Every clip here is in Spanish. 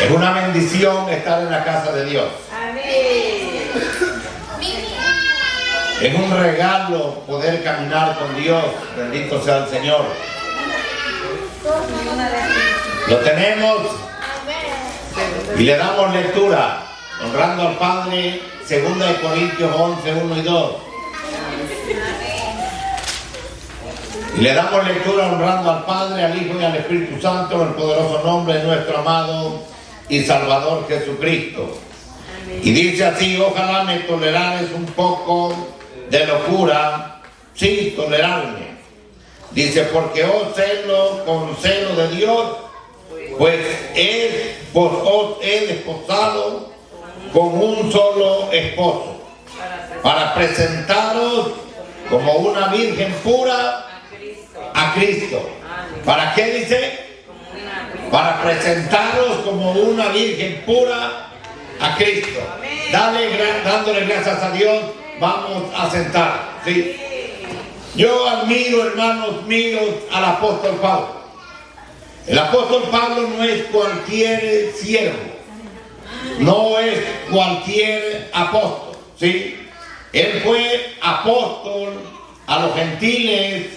Es una bendición estar en la casa de Dios. Amén. Es un regalo poder caminar con Dios. Bendito sea el Señor. Lo tenemos y le damos lectura, honrando al Padre, 2 Corintios 11, 1 y 2. Y le damos lectura honrando al Padre, al Hijo y al Espíritu Santo, en el poderoso nombre de nuestro amado y Salvador Jesucristo. Y dice así: ojalá me tolerares un poco de locura sin tolerarme. Dice: porque os celo con celo de Dios, pues os he desposado con un solo esposo, para presentaros como una virgen pura a Cristo. ¿Para qué dice? Para presentaros como una virgen pura a Cristo. Dándole gracias a Dios, vamos a sentar. ¿Sí? Yo admiro, hermanos míos, al apóstol Pablo. El apóstol Pablo no es cualquier siervo, no es cualquier apóstol, ¿sí? Él fue apóstol a los gentiles,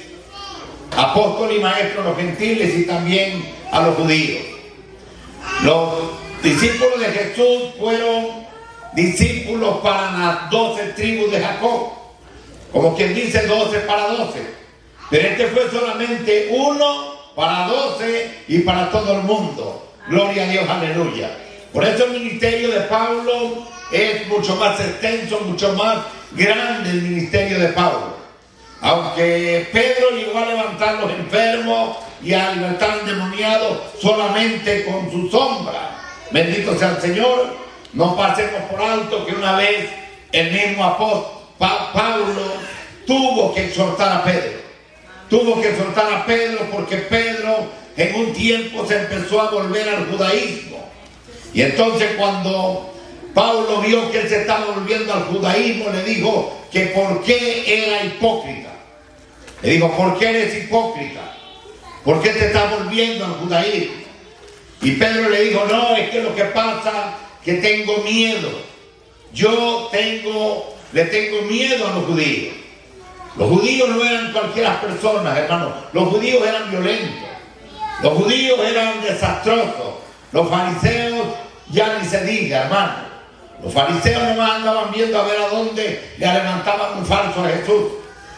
apóstol y maestro a los gentiles y también a los judíos. Los discípulos de Jesús fueron discípulos para las 12 tribus de Jacob, como quien dice 12 para 12, pero este fue solamente uno para 12 y para todo el mundo. Gloria a Dios, aleluya. Por eso el ministerio de Pablo es mucho más extenso, mucho más grande el ministerio de Pablo. Aunque Pedro llegó a levantar los enfermos y a libertar endemoniados solamente con su sombra, bendito sea el Señor, no pasemos por alto que una vez el mismo apóstol Pablo tuvo que exhortar a Pedro. Tuvo que exhortar a Pedro porque Pedro en un tiempo se empezó a volver al judaísmo. Y entonces cuando Pablo vio que él se estaba volviendo al judaísmo, le dijo que por qué era hipócrita. Le dijo: ¿por qué eres hipócrita? ¿Por qué te estás volviendo al judaísmo? Y Pedro le dijo: no, es que lo que pasa que tengo miedo. Le tengo miedo a los judíos. Los judíos no eran cualquier persona, hermano. Los judíos eran violentos. Los judíos eran desastrosos. Los fariseos ya ni se diga, hermano. Los fariseos nomás andaban viendo a ver a dónde le levantaban un falso a Jesús,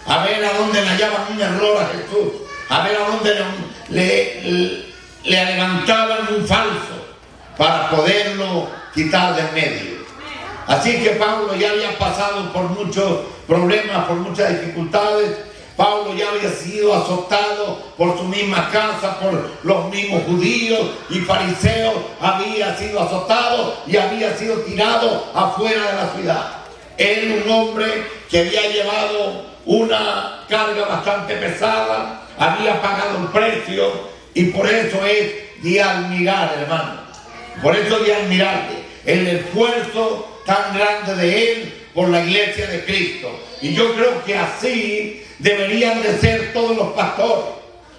a ver a dónde le hallaban un error a Jesús, a ver a dónde le levantaban un falso para poderlo quitar del medio. Así que Pablo ya había pasado por muchos problemas, por muchas dificultades. Pablo ya había sido azotado por su misma casa, por los mismos judíos y fariseos. Había sido azotado y había sido tirado afuera de la ciudad. Él, un hombre que había llevado una carga bastante pesada, había pagado un precio, y por eso es de admirar, hermano. Por eso de admirar el esfuerzo tan grande de él por la iglesia de Cristo. Y yo creo que así deberían de ser todos los pastores,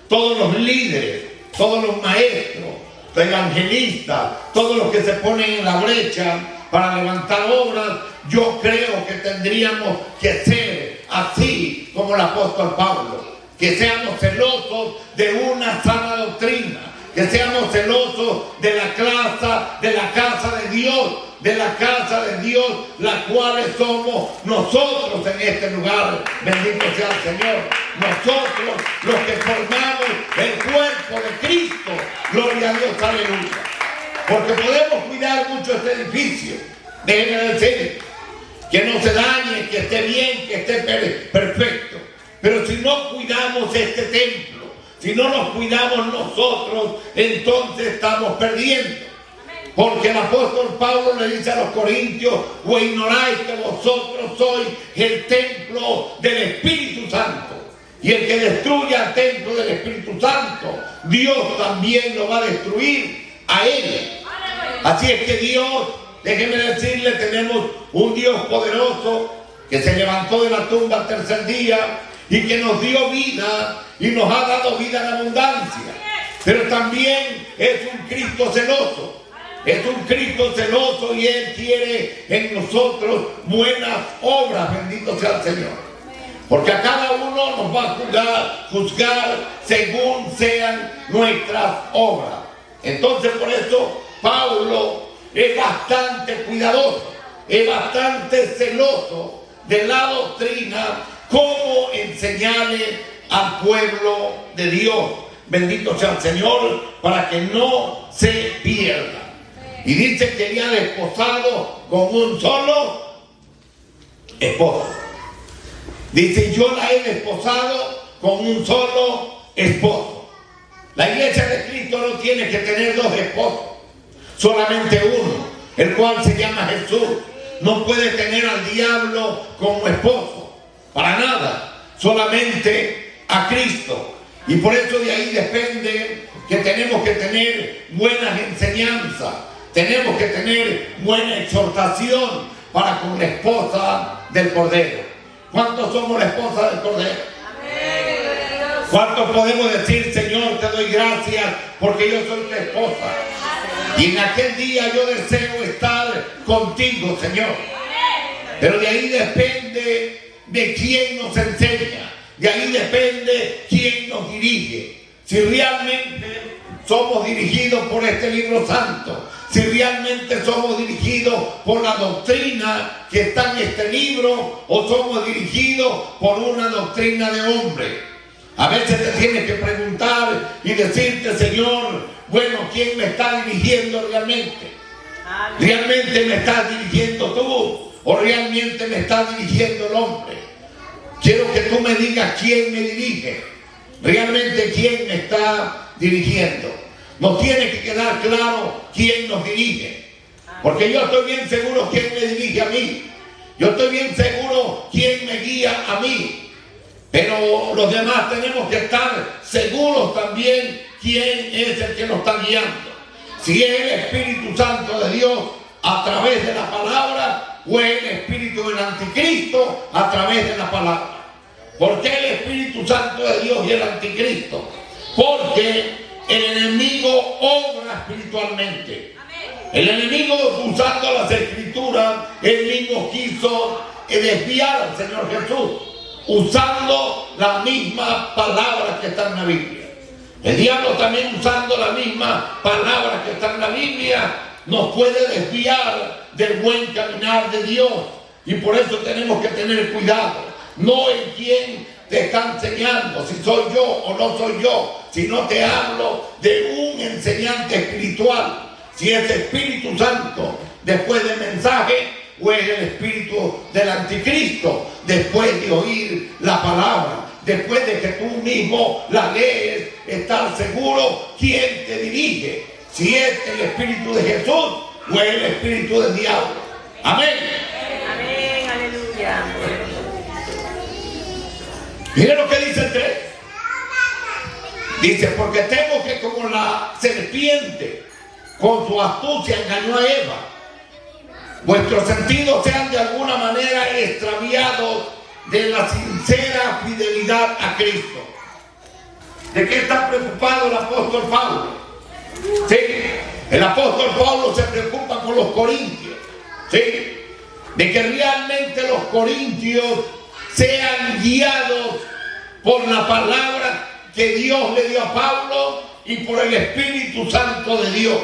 todos los líderes, todos los maestros, evangelistas, todos los que se ponen en la brecha para levantar obras. Yo creo que tendríamos que ser así como el apóstol Pablo, que seamos celosos de una sana doctrina, que seamos celosos de la casa de Dios, de la casa de Dios, las cuales somos nosotros en este lugar. Bendito sea el Señor. Nosotros, los que formamos el cuerpo de Cristo. Gloria a Dios, aleluya. Porque podemos cuidar mucho este edificio. Déjenme decir, que no se dañe, que esté bien, que esté perfecto. Pero si no cuidamos este templo, si no nos cuidamos nosotros, entonces estamos perdiendo. Porque el apóstol Pablo le dice a los corintios: o ignoráis que vosotros sois el templo del Espíritu Santo, y el que destruya el templo del Espíritu Santo, Dios también lo va a destruir a él. Así es que Dios, déjeme decirle, tenemos un Dios poderoso que se levantó de la tumba al tercer día y que nos dio vida y nos ha dado vida en abundancia. Pero también es un Cristo celoso. Es un Cristo celoso y Él quiere en nosotros buenas obras, bendito sea el Señor. Porque a cada uno nos va a juzgar según sean nuestras obras. Entonces por eso Pablo es bastante cuidadoso, es bastante celoso de la doctrina, cómo enseñarle al pueblo de Dios. Bendito sea el Señor, para que no se pierda. Y dice que le ha desposado con un solo esposo. Dice, yo la he desposado con un solo esposo. La iglesia de Cristo no tiene que tener dos esposos, solamente uno, el cual se llama Jesús. No puede tener al diablo como esposo, para nada, solamente a Cristo. Y por eso de ahí depende que tenemos que tener buenas enseñanzas, tenemos que tener buena exhortación para con la esposa del Cordero. ¿Cuántos somos la esposa del Cordero? ¿Cuántos podemos decir, Señor, te doy gracias porque yo soy tu esposa? Y en aquel día yo deseo estar contigo, Señor. Pero de ahí depende de quién nos enseña. De ahí depende quién nos dirige. Si realmente somos dirigidos por este libro santo, si realmente somos dirigidos por la doctrina que está en este libro, o somos dirigidos por una doctrina de hombre. A veces te tienes que preguntar y decirte, Señor, bueno, ¿quién me está dirigiendo realmente? ¿Realmente me estás dirigiendo tú o realmente me está dirigiendo el hombre? Quiero que tú me digas quién me dirige, realmente quién me está dirigiendo. Nos tiene que quedar claro quién nos dirige, porque yo estoy bien seguro quién me dirige a mí, yo estoy bien seguro quién me guía a mí, pero los demás tenemos que estar seguros también quién es el que nos está guiando. Si es el Espíritu Santo de Dios a través de la palabra, o es el Espíritu del Anticristo a través de la palabra. ¿Por qué el Espíritu Santo de Dios y el Anticristo? Porque el enemigo obra espiritualmente. El enemigo, usando las Escrituras, él mismo quiso desviar al Señor Jesús, usando la misma palabra que está en la Biblia. El diablo también, usando la misma palabra que está en la Biblia, nos puede desviar del buen caminar de Dios. Y por eso tenemos que tener cuidado, no en quién te está enseñando, si soy yo o no soy yo, sino te hablo de un enseñante espiritual, si es Espíritu Santo después del mensaje, o es el espíritu del Anticristo después de oír la palabra. Después de que tú mismo la lees, estar seguro quién te dirige, si es el Espíritu de Jesús o es el Espíritu del diablo. Amén. Amén, aleluya. Mire lo que dice el 3. Dice, porque temo que como la serpiente con su astucia engañó a Eva, vuestros sentidos sean de alguna manera extraviados de la sincera fidelidad a Cristo. ¿De qué está preocupado el apóstol Pablo? Sí, el apóstol Pablo se preocupa por los corintios, sí, de que realmente los corintios sean guiados por la palabra que Dios le dio a Pablo y por el Espíritu Santo de Dios,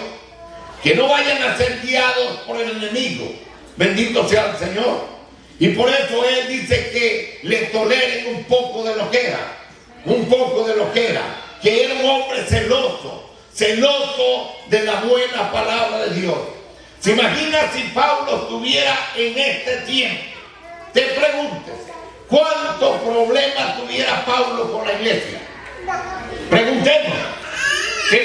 que no vayan a ser guiados por el enemigo. Bendito sea el Señor. Y por eso él dice que le toleren un poco de lo que era, que era un hombre celoso de la buena palabra de Dios. ¿Se imagina si Pablo estuviera en este tiempo? Te pregúntese, ¿cuántos problemas tuviera Pablo con la iglesia? Preguntemos. ¿Sí?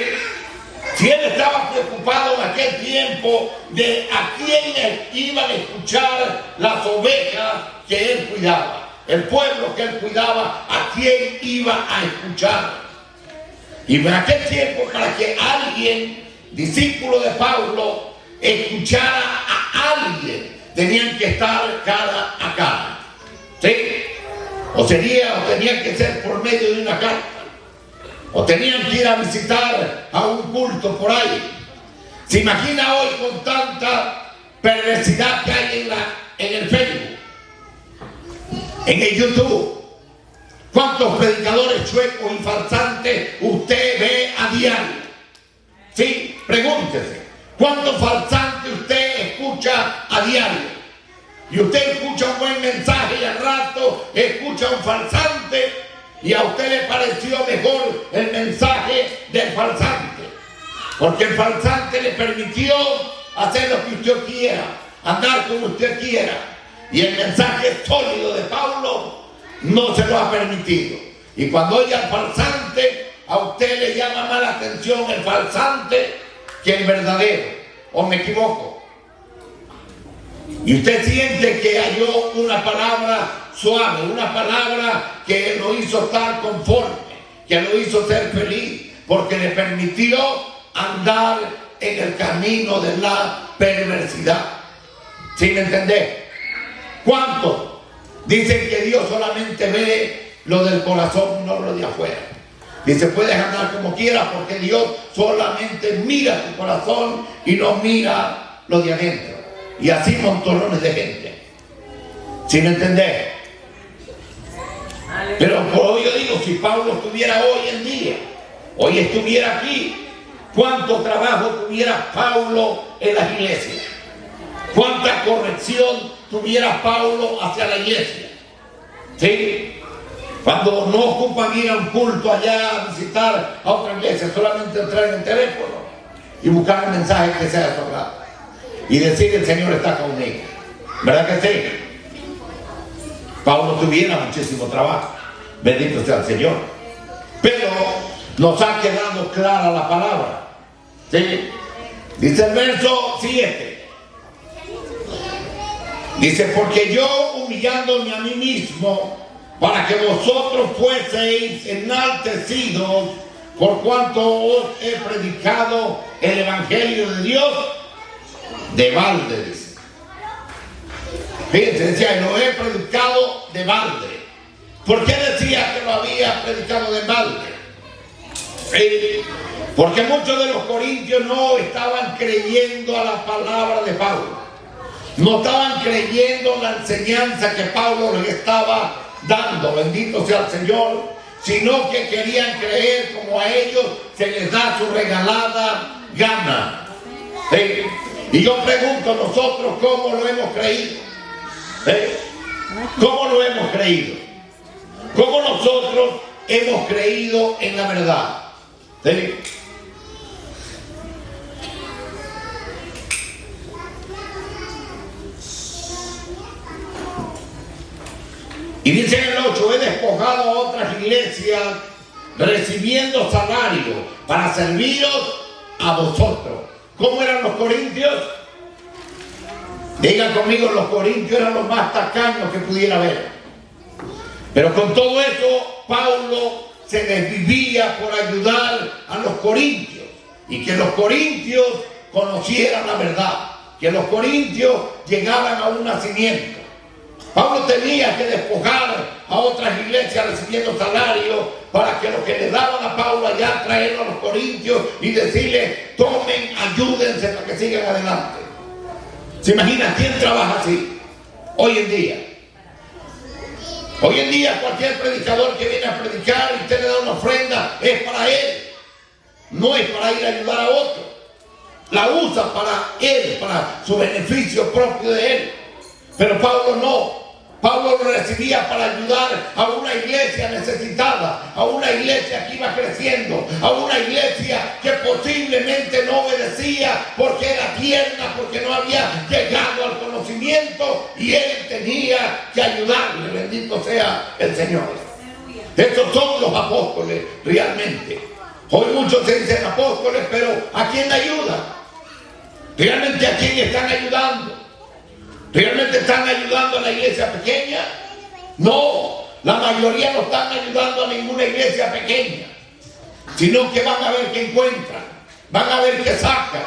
Si él estaba preocupado en aquel tiempo de a quién iban a escuchar las ovejas que él cuidaba, el pueblo que él cuidaba, a quién iba a escuchar. Y en aquel tiempo, para que alguien, discípulo de Pablo, escuchara a alguien, tenían que estar cara a cara. ¿Sí? O tenían que ser por medio de una carta, o tenían que ir a visitar a un culto por ahí. ¿Se imagina hoy con tanta perversidad que hay en el Facebook, en el YouTube? ¿Cuántos predicadores chuecos y farsantes usted ve a diario? Sí, pregúntese. ¿Cuántos farsantes usted escucha a diario? Y usted escucha un buen mensaje y al rato escucha un farsante y a usted le pareció mejor el mensaje del farsante. Porque el farsante le permitió hacer lo que usted quiera, andar como usted quiera. Y el mensaje sólido de Pablo no se lo ha permitido. Y cuando oye al farsante, a usted le llama más la atención el farsante que el verdadero. ¿O me equivoco? Y usted siente que halló una palabra suave, una palabra que lo hizo estar conforme, que lo hizo ser feliz, porque le permitió andar en el camino de la perversidad. ¿Sí me entendés? ¿Cuántos dicen que Dios solamente ve lo del corazón, no lo de afuera? Dice, puedes andar como quieras porque Dios solamente mira tu corazón y no mira lo de adentro. Y así montones de gente. ¿Sí me entendés? Pero por hoy yo digo, si Pablo estuviera hoy en día, hoy estuviera aquí, ¿cuánto trabajo tuviera Pablo en las iglesias? ¿Cuánta corrección tuviera Pablo hacia la iglesia? ¿Sí? Cuando no ocupan ir a un culto allá a visitar a otra iglesia, solamente entrar en el teléfono y buscar el mensaje que sea sobrado y decir que el Señor está conmigo. ¿Verdad que sí? Pablo tuviera muchísimo trabajo. Bendito sea el Señor. Pero nos ha quedado clara la palabra. ¿Sí? Dice el verso 7. Dice, porque yo humillándome a mí mismo, para que vosotros fueseis enaltecidos, por cuanto os he predicado el Evangelio de Dios, de balde, dice. Fíjense, decía, lo he predicado de balde. ¿Por qué decía que lo había predicado de balde? Porque muchos de los corintios no estaban creyendo a la palabra de Pablo. No estaban creyendo la enseñanza que Pablo les estaba dando, bendito sea el Señor, sino que querían creer como a ellos se les da su regalada gana. ¿Sí? Y yo pregunto, nosotros cómo lo hemos creído. ¿Sí? ¿Cómo lo hemos creído? ¿Cómo nosotros hemos creído en la verdad? ¿Sí? Y dice en el 8, he despojado a otras iglesias recibiendo salario para serviros a vosotros. ¿Cómo eran los corintios? Digan conmigo, los corintios eran los más tacaños que pudiera haber. Pero con todo eso, Pablo se desvivía por ayudar a los corintios. Y que los corintios conocieran la verdad. Que los corintios llegaran a un nacimiento. Pablo tenía que despojar a otras iglesias recibiendo salario para que lo que le daban a Pablo allá traerlo a los corintios y decirle, tomen, ayúdense para que sigan adelante. ¿Se imagina quién trabaja así hoy en día? Hoy en día cualquier predicador que viene a predicar y usted le da una ofrenda es para él, no es para ir a ayudar a otro. La usa para él, para su beneficio propio de él. Pero Pablo no. Pablo lo recibía para ayudar a una iglesia necesitada, a una iglesia que iba creciendo, a una iglesia que posiblemente no obedecía porque era tierna, porque no había llegado al conocimiento y él tenía que ayudarle. Bendito sea el Señor. Estos son los apóstoles realmente. Hoy muchos se dicen apóstoles, pero ¿a quién ayudan? ¿Realmente a quién están ayudando? ¿Realmente están ayudando a la iglesia pequeña? No, la mayoría no están ayudando a ninguna iglesia pequeña, sino que van a ver qué encuentran, van a ver qué sacan.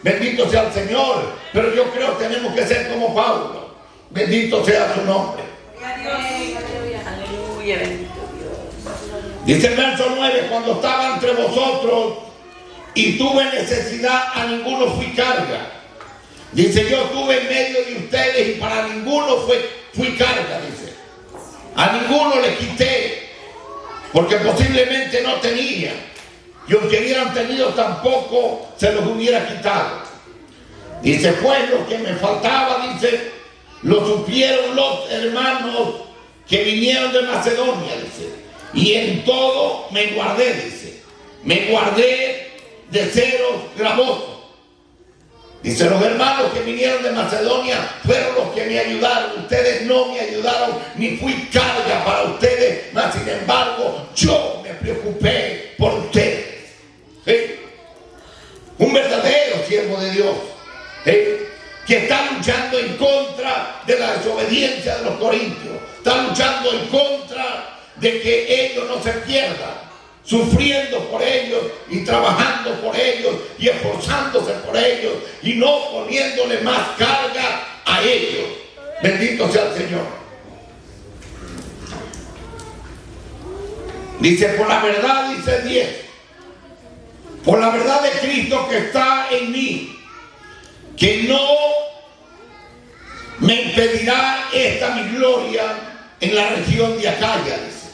Bendito sea el Señor, pero yo creo que tenemos que ser como Pablo. Bendito sea su nombre. Aleluya, bendito Dios. Dice el verso 9, cuando estaba entre vosotros, y tuve necesidad, a ninguno fui carga. Dice, yo estuve en medio de ustedes y para ninguno fui carga, dice. A ninguno le quité, porque posiblemente no tenía. Y aunque hubieran tenido, tampoco se los hubiera quitado. Dice, pues lo que me faltaba, dice, lo supieron los hermanos que vinieron de Macedonia, dice. Y en todo me guardé, dice. Me guardé de seros gravosos. Dice, los hermanos que vinieron de Macedonia fueron los que me ayudaron. Ustedes no me ayudaron, ni fui carga para ustedes, mas sin embargo, yo me preocupé por ustedes. ¿Sí? Un verdadero siervo de Dios, ¿sí?, que está luchando en contra de la desobediencia de los corintios. Está luchando en contra de que ellos no se pierdan, sufriendo por ellos y trabajando por ellos y esforzándose por ellos y no poniéndole más carga a ellos. Bendito sea el Señor. Dice, por la verdad, dice 10, por la verdad de Cristo que está en mí, que no me impedirá esta mi gloria en la región de Acaya, dice.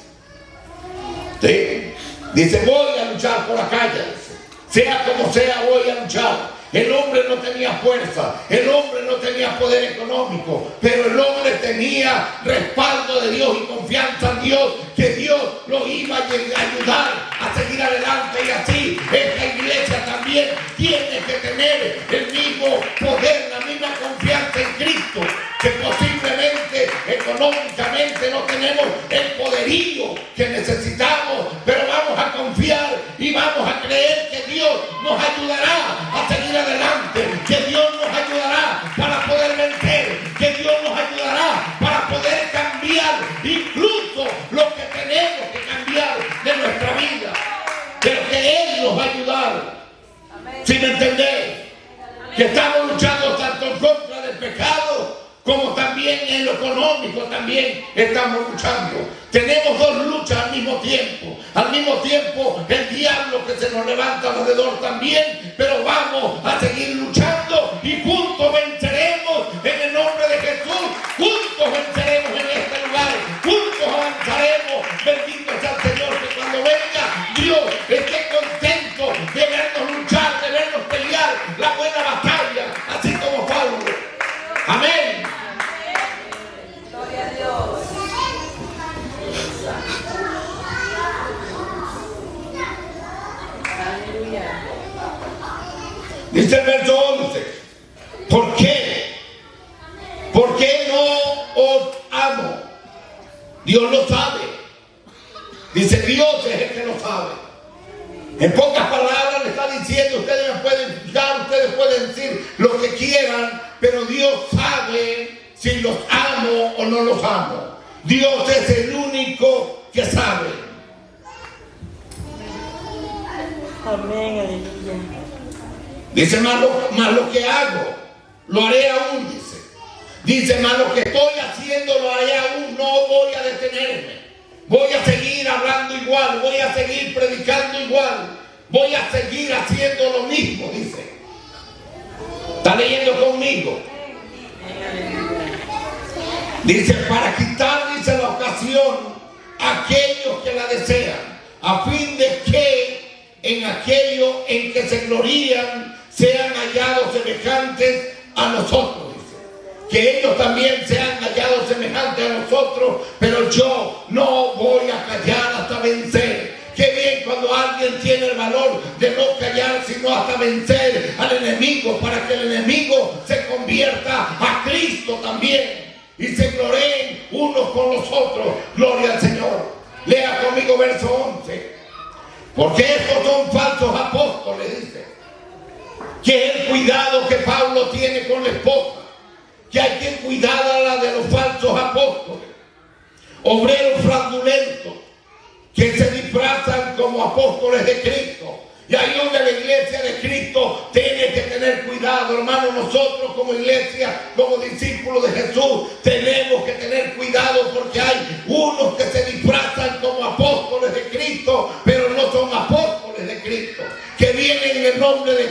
¿Sí? Dice, voy a luchar por Acaya, dice. Sea como sea, voy a luchar. El hombre no tenía fuerza, el hombre no tenía poder económico, pero el hombre tenía respaldo de Dios y confianza en Dios, que Dios lo iba a ayudar a seguir adelante. Y así esta iglesia también tiene que tener el mismo poder, la misma confianza en Cristo, que posiblemente económicamente no tenemos el poderío que necesitamos, pero vamos a confiar y vamos a creer que Dios nos ayudará a seguir adelante, que Dios nos ayudará para poder vencer, que Dios nos ayudará para poder cambiar incluso lo que tenemos que cambiar de nuestra vida, pero que Él nos va a ayudar. ¿Sí me entendés? Que estamos luchando tanto en contra del pecado como también en lo económico, también estamos luchando. Tenemos dos luchas al mismo tiempo. Al mismo tiempo el diablo que se nos levanta alrededor también, pero vamos a seguir luchando y juntos venceremos en el nombre de Jesús. Juntos venceremos en este lugar, juntos avanzaremos. Bendito sea el Señor, que cuando venga Dios esté contento de vernos luchar, de vernos pelear la buena batalla, así como Pablo. Amén. Gloria a Dios. Aleluya. Dice el verso 11, ¿por qué? ¿Por qué no os amo? Dios lo sabe. Dice, Dios es el que lo sabe. En pocas palabras le está diciendo, ustedes me pueden juzgar, ustedes pueden decir lo que quieran, pero Dios sabe si los amo o no los amo. Dios es el único que sabe. Amén, aleluya. Dice, más lo que hago, lo haré aún, dice. Dice, más lo que estoy haciendo, lo haré aún, no voy a detenerme. Voy a seguir hablando igual, voy a seguir predicando igual, voy a seguir haciendo lo mismo, dice. ¿Está leyendo conmigo? Dice, para quitar, dice, la ocasión a aquellos que la desean, a fin de que en aquello en que se glorían sean hallados semejantes a nosotros, dice. Que ellos también sean hallados semejantes a nosotros, pero yo no voy a callar hasta vencer. Qué bien cuando alguien tiene el valor de no callar, sino hasta vencer al enemigo, para que el enemigo se convierta a Cristo también y se gloreen unos con los otros. Gloria al Señor. Lea conmigo verso 11. Porque estos son falsos apóstoles, dice. Que es el cuidado que Pablo tiene con la esposa, que hay que cuidarla de los falsos apóstoles, obreros fraudulentos que se disfrazan como apóstoles de Cristo. Y ahí donde la iglesia de Cristo tiene que tener cuidado, hermano. Nosotros como iglesia, como discípulos de Jesús, tenemos que tener cuidado, porque hay unos que se disfrazan como apóstoles de Cristo, pero no son apóstoles de Cristo, que vienen en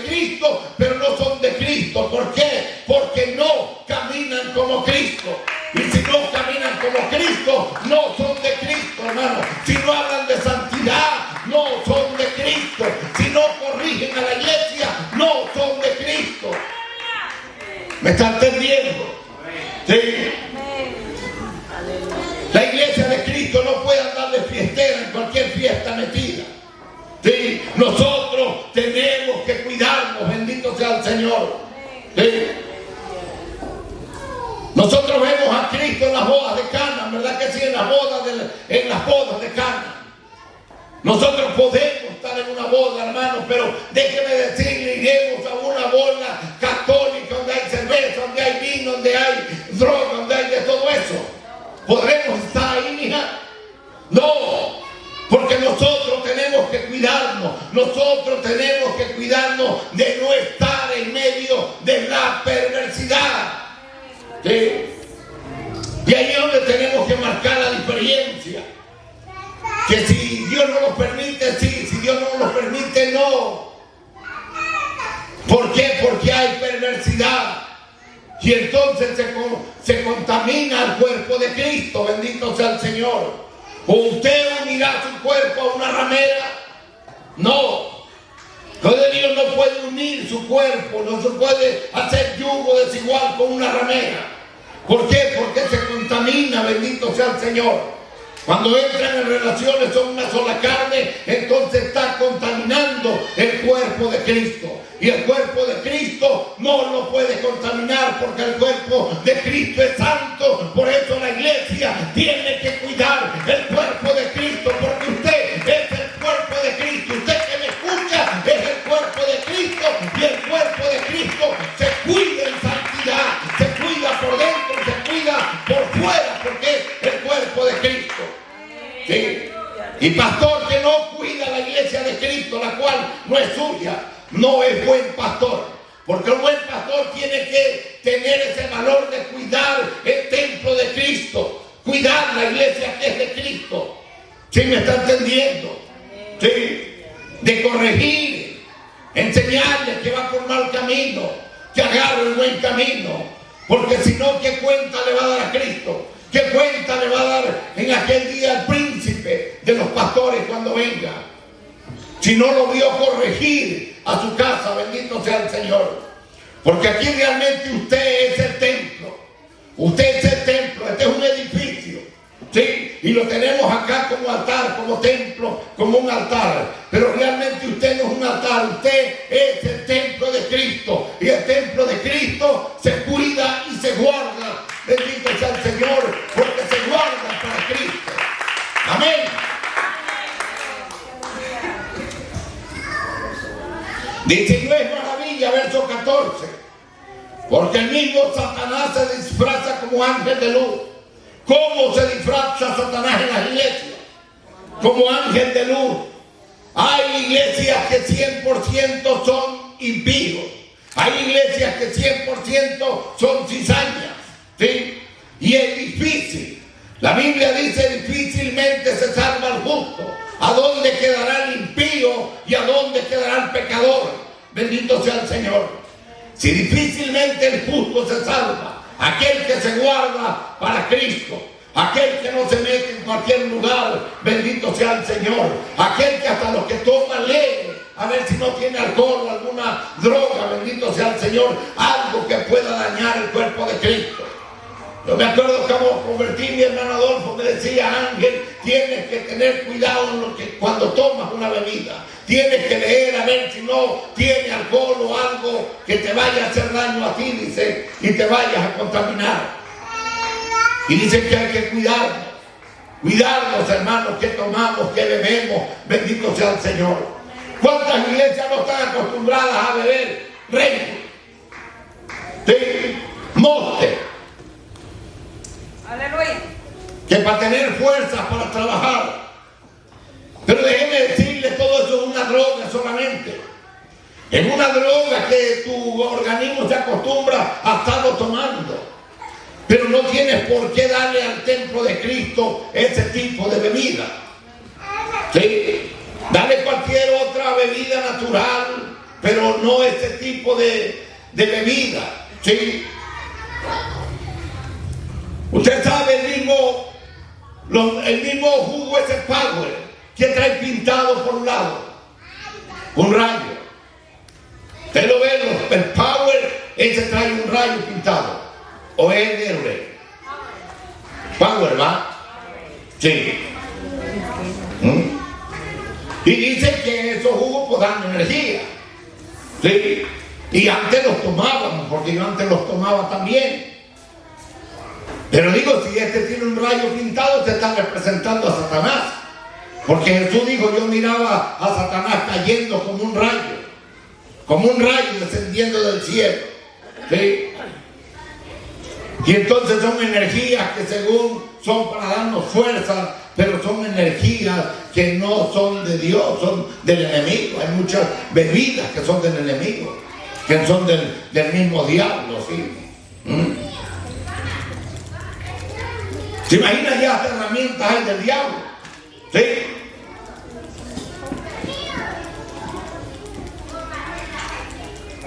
Cristo, pero no son de Cristo. ¿Por qué? Porque no caminan como Cristo. Y si no caminan como Cristo, no son de Cristo, hermano. Si no hablan de santidad, no son de Cristo. Si no corrigen a la iglesia, no son de Cristo. ¿Me está entendiendo? Sí. La iglesia de Cristo no puede andar de fiestera en cualquier fiesta metida. Sí. Nosotros tenemos que cuidarnos, bendito sea el Señor. Sí. Nosotros vemos a Cristo en las bodas de Cana, ¿verdad que sí? En las bodas de Cana. Nosotros podemos estar en una boda, hermanos, pero déjeme decirle, iremos a una boda católica donde hay cerveza, donde hay vino, donde hay droga, donde hay de todo eso. ¿Podremos estar ahí, mija? No, porque nosotros tenemos que cuidarnos. Nosotros tenemos que cuidarnos de no estar en medio de la perversidad. ¿Sí? Y ahí es donde tenemos que marcar la diferencia. Que si Dios no lo permite, sí. Si Dios no lo permite, no. ¿Por qué? Porque hay perversidad. Y entonces se contamina el cuerpo de Cristo. Bendito sea el Señor. ¿O usted unirá su cuerpo a una ramera? No. Dios no puede unir su cuerpo, no se puede hacer yugo desigual con una ramera. ¿Por qué? Porque se contamina, bendito sea el Señor. Cuando entran en relaciones son una sola carne, entonces está contaminando el cuerpo de Cristo. Y el cuerpo de Cristo no lo puede contaminar porque el cuerpo de Cristo es santo. Por eso la iglesia tiene que cuidar el cuerpo de Cristo, porque usted es el cuerpo de Cristo. Usted que me escucha es el cuerpo de Cristo, y el cuerpo de Cristo se cuida en santidad, se cuida por dentro, se cuida por fuera, porque es el cuerpo de Cristo. ¿Sí? Y pastor que no cuida la iglesia de Cristo, la cual no es suya, no es buen pastor. Porque el buen pastor tiene que tener ese valor de cuidar el templo de Cristo, cuidar la iglesia que es de Cristo. ¿Sí me está entendiendo? Sí. De corregir, enseñarle que va por mal camino, que agarre el buen camino. Porque si no, ¿qué cuenta le va a dar a Cristo? ¿Qué cuenta le va a dar en aquel día al príncipe de los pastores cuando venga? Si no lo vio corregir a su casa, bendito sea el Señor. Porque aquí realmente usted es el templo. Usted es el templo, este es un edificio. ¿Sí? Y lo tenemos acá como altar, como templo, como un altar. Pero realmente usted no es un altar, usted es el templo de Cristo. Y el templo de Cristo se cuida y se guarda. Bendito sea el Señor, porque se guarda para Cristo. Amén. Dice, no es maravilla, verso 14. Porque el mismo Satanás se disfraza como ángel de luz. ¿Cómo se disfraza Satanás en las iglesias? Como ángel de luz. Hay iglesias que 100% son impíos. Hay iglesias que 100% son cizañas. ¿Sí? Y es difícil. La Biblia dice, difícilmente se salva el justo. ¿A dónde quedará el impío y a dónde quedará el pecador? Bendito sea el Señor. Si difícilmente el justo se salva, aquel que se guarda para Cristo, aquel que no se mete en cualquier lugar, bendito sea el Señor, aquel que hasta los que toma lee a ver si no tiene alcohol o alguna droga, bendito sea el Señor, algo que pueda dañar el cuerpo de Cristo. Yo me acuerdo que como convertí mi hermano Adolfo, me decía, Ángel, tienes que tener cuidado en lo que, cuando tomas una bebida. Tienes que leer a ver si no tiene alcohol o algo que te vaya a hacer daño a ti, dice, y te vayas a contaminar. Y dice que hay que cuidarnos, hermanos, que tomamos, que bebemos, bendito sea el Señor. ¿Cuántas iglesias no están acostumbradas a beber Red Bull? ¿Sí? Monster. Aleluya. Que para tener fuerzas para trabajar. Pero déjeme decirle, todo eso es una droga solamente. Es una droga que tu organismo se acostumbra a estarlo tomando. Pero no tienes por qué darle al templo de Cristo ese tipo de bebida. ¿Sí? Dale cualquier otra bebida natural, pero no ese tipo de bebida, ¿sí? Usted sabe el mismo jugo, ese Power, que trae pintado por un lado, un rayo. Usted lo ve, el Power, ese trae un rayo pintado, o es el héroe. Power, ¿va? Sí. Y dice que esos jugos pues dan energía. ¿Sí? Y antes los tomábamos, porque yo antes los tomaba también. Pero digo, si este tiene un rayo pintado, te está representando a Satanás. Porque Jesús dijo, yo miraba a Satanás cayendo como un rayo descendiendo del cielo. ¿Sí? Y entonces son energías que según son para darnos fuerza, pero son energías que no son de Dios, son del enemigo. Hay muchas bebidas que son del enemigo, que son del mismo diablo, ¿sí? ¿Se imagina ya las herramientas hay del diablo? ¿Sí?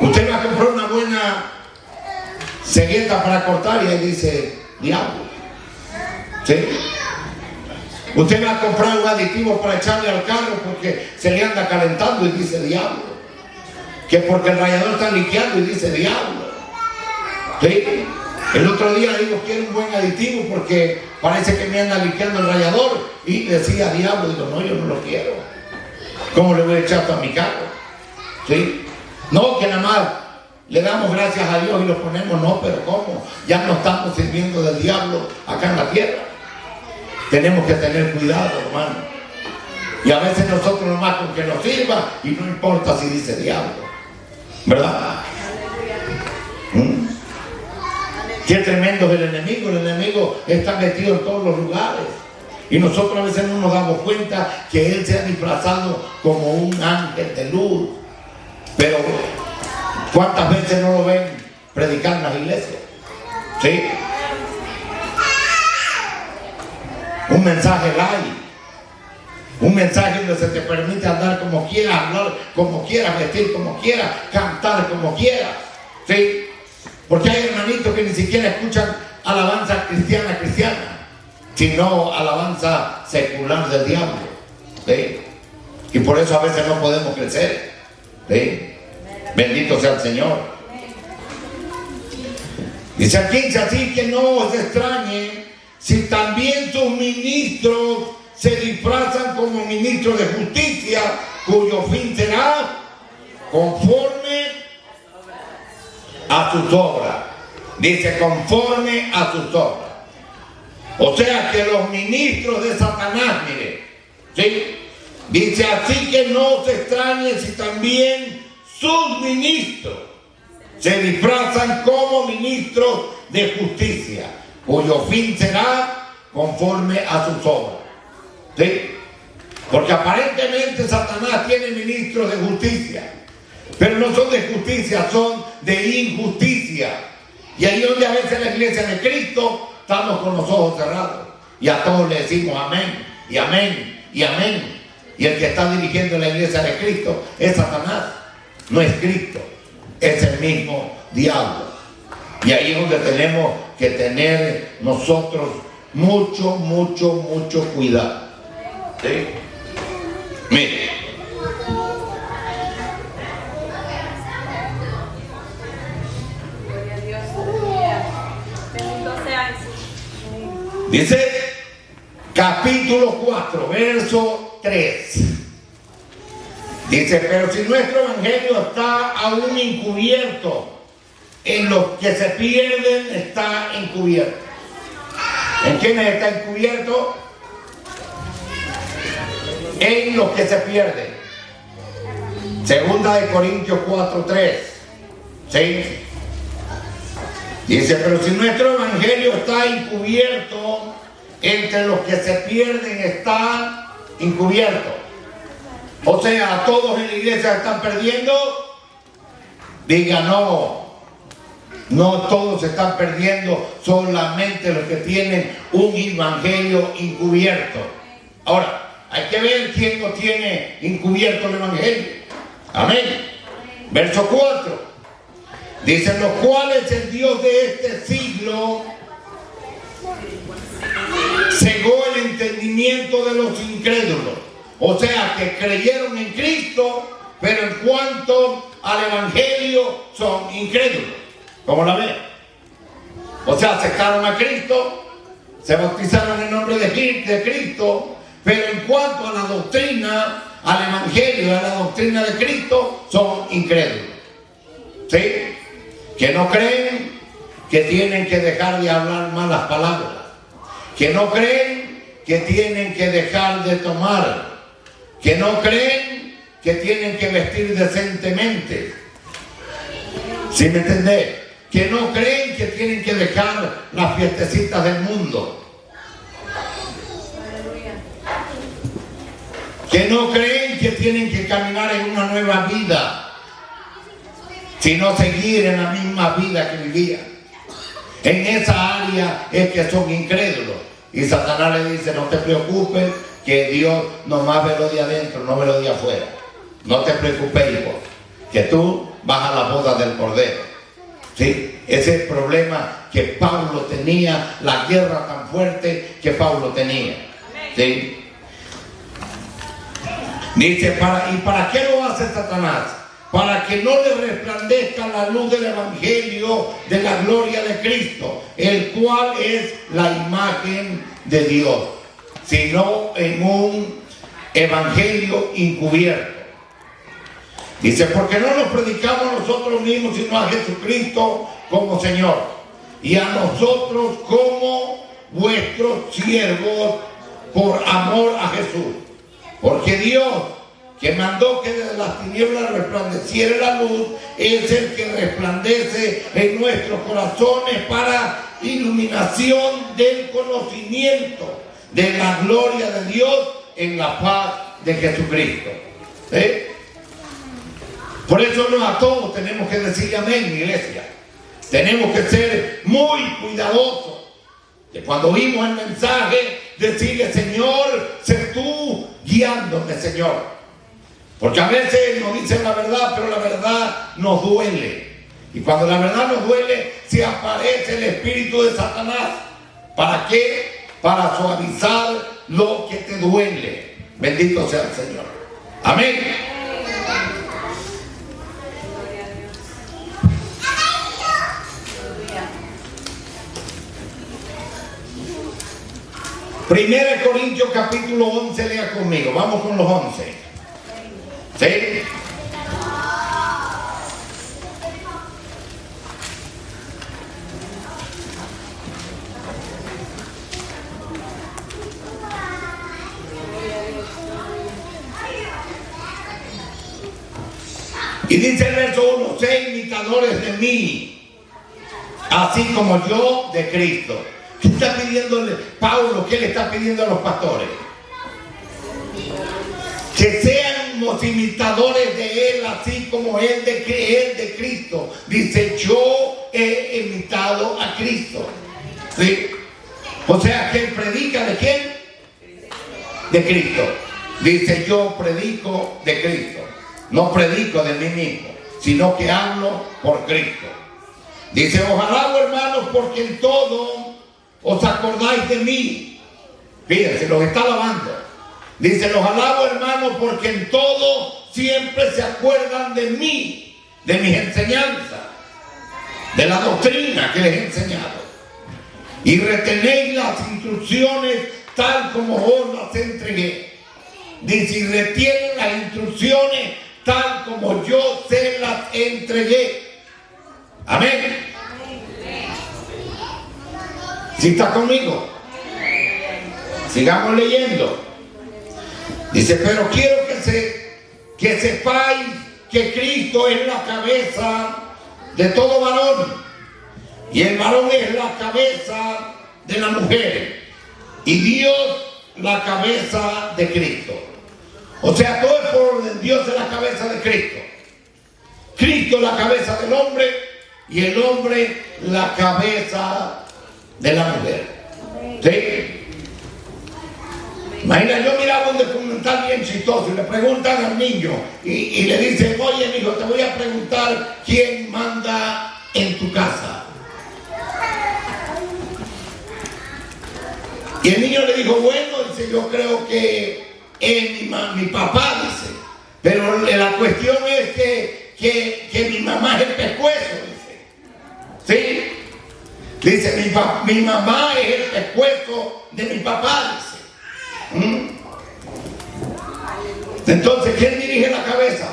Usted va a comprar una buena cegueta para cortar y ahí dice diablo. ¿Sí? Usted va a comprar un aditivo para echarle al carro porque se le anda calentando y dice diablo. Que porque el radiador está liqueando y dice diablo. ¿Sí? El otro día digo, quiero un buen aditivo porque parece que me anda liqueando el radiador y decía diablo. Digo, no, yo no lo quiero. ¿Cómo le voy a echar a mi carro? ¿Sí? No, que nada más le damos gracias a Dios y lo ponemos, no, pero ¿cómo? Ya no estamos sirviendo del diablo acá en la tierra. Tenemos que tener cuidado, hermano. Y a veces nosotros nomás con que nos sirva y no importa si dice diablo. ¿Verdad? Qué tremendo es el enemigo. El enemigo está metido en todos los lugares. Y nosotros a veces no nos damos cuenta que él se ha disfrazado como un ángel de luz. Pero ¿cuántas veces no lo ven predicar en las iglesias? ¿Sí? Un mensaje light. Un mensaje donde se te permite andar como quieras, hablar como quieras, vestir como quieras, cantar como quieras. ¿Sí? Porque hay hermanitos que ni siquiera escuchan alabanza cristiana, sino alabanza secular del diablo. ¿Sí? Y por eso a veces no podemos crecer. ¿Sí? Bendito sea el Señor. Dice al 15, así que no os extrañe si también sus ministros se disfrazan como ministros de justicia, cuyo fin será conforme a sus obras. Dice conforme a sus obras. O sea que los ministros de Satanás, mire, ¿sí? Dice así que no se extrañe si también sus ministros se disfrazan como ministros de justicia, cuyo fin será conforme a sus obras. ¿Sí? Porque aparentemente Satanás tiene ministros de justicia, pero no son de justicia, son de injusticia. Y ahí donde a veces la iglesia de Cristo estamos con los ojos cerrados y a todos le decimos amén y amén y amén. Y el que está dirigiendo la iglesia de Cristo es Satanás, no es Cristo, es el mismo diablo. Y ahí es donde tenemos que tener nosotros mucho cuidado. ¿Sí? Mire. Dice capítulo 4, verso 3. Dice, pero si nuestro evangelio está aún encubierto, en los que se pierden está encubierto. ¿En quiénes está encubierto? En los que se pierden. Segunda de Corintios 4:3. ¿Sí? Dice, pero si nuestro evangelio está encubierto, entre los que se pierden está encubierto. O sea, todos en la iglesia están perdiendo. Diga no. No todos se están perdiendo, solamente los que tienen un evangelio encubierto. Ahora, hay que ver quién no tiene encubierto el evangelio. Amén. Verso 4. Dice, los cuales el Dios de este siglo cegó el entendimiento de los incrédulos. O sea, que creyeron en Cristo, pero en cuanto al Evangelio son incrédulos. ¿Cómo la ven? O sea, aceptaron a Cristo, se bautizaron en el nombre de Cristo, pero en cuanto a la doctrina, al Evangelio, a la doctrina de Cristo, son incrédulos. ¿Sí? Que no creen que tienen que dejar de hablar malas palabras, que no creen que tienen que dejar de tomar, que no creen que tienen que vestir decentemente. ¿Sí me entendés? Que no creen que tienen que dejar las fiestecitas del mundo. Que no creen que tienen que caminar en una nueva vida, sino seguir en la misma vida que vivían. En esa área es que son incrédulos. Y Satanás le dice, no te preocupes, que Dios nomás ve lo de adentro, no ve lo de afuera. No te preocupes, hijo, que tú vas a la boda del Cordero. ¿Sí? Ese es el problema que Pablo tenía, la guerra tan fuerte que Pablo tenía. ¿Sí? Dice, ¿y para qué lo hace Satanás? Para que no le resplandezca la luz del Evangelio de la gloria de Cristo, el cual es la imagen de Dios, sino en un Evangelio encubierto. Dice, porque no nos predicamos nosotros mismos, sino a Jesucristo como Señor, y a nosotros como vuestros siervos por amor a Jesús. Porque Dios, que mandó que desde las tinieblas resplandeciera la luz, es el que resplandece en nuestros corazones para iluminación del conocimiento de la gloria de Dios en la paz de Jesucristo. ¿Sí? Por eso a todos tenemos que decir amén, iglesia. Tenemos que ser muy cuidadosos de cuando oímos el mensaje, decirle, Señor, sé tú guiándome, Señor. Porque a veces nos dicen la verdad, pero la verdad nos duele. Y cuando la verdad nos duele, se aparece el espíritu de Satanás. ¿Para qué? Para suavizar lo que te duele. Bendito sea el Señor. Amén. Primera de Corintios capítulo 11, lea conmigo. Vamos con los 11. ¿Sí? Y dice el verso 1, sé imitadores de mí, así como yo de Cristo. ¿Qué está pidiéndole Pablo? ¿Qué le está pidiendo a los pastores? Que seamos imitadores de él, así como él de Cristo. Dice, yo he imitado a Cristo. ¿Sí? O sea, que él predica ¿de quién? De Cristo. Dice, yo predico de Cristo. No predico de mí mismo, sino que hablo por Cristo. Dice, ojalá, hermanos, porque en todo os acordáis de mí. Fíjense, los está alabando. Dice, los alabo, hermanos, porque en todo siempre se acuerdan de mí, de mis enseñanzas, de la doctrina que les he enseñado. Y retenéis las instrucciones tal como os las entregué. Dice, y retienen las instrucciones tal como yo se las entregué. Amén. ¿Sí está conmigo? Sigamos leyendo. Dice, pero quiero que sepáis que Cristo es la cabeza de todo varón, y el varón es la cabeza de la mujer, y Dios la cabeza de Cristo. O sea, todo es por orden. Dios es la cabeza de Cristo. Cristo es la cabeza del hombre, y el hombre la cabeza de la mujer. ¿Sí? Imagina, yo miraba un documental bien chistoso y le preguntan al niño y le dicen, oye, mijo, te voy a preguntar quién manda en tu casa. Y el niño le dijo, bueno, dice, yo creo que es mi papá, dice. Pero la cuestión es que mi mamá es el pescuezo, dice. ¿Sí? Dice, mi mamá es el pescuezo de mi papá, dice. Entonces, ¿quién dirige la cabeza?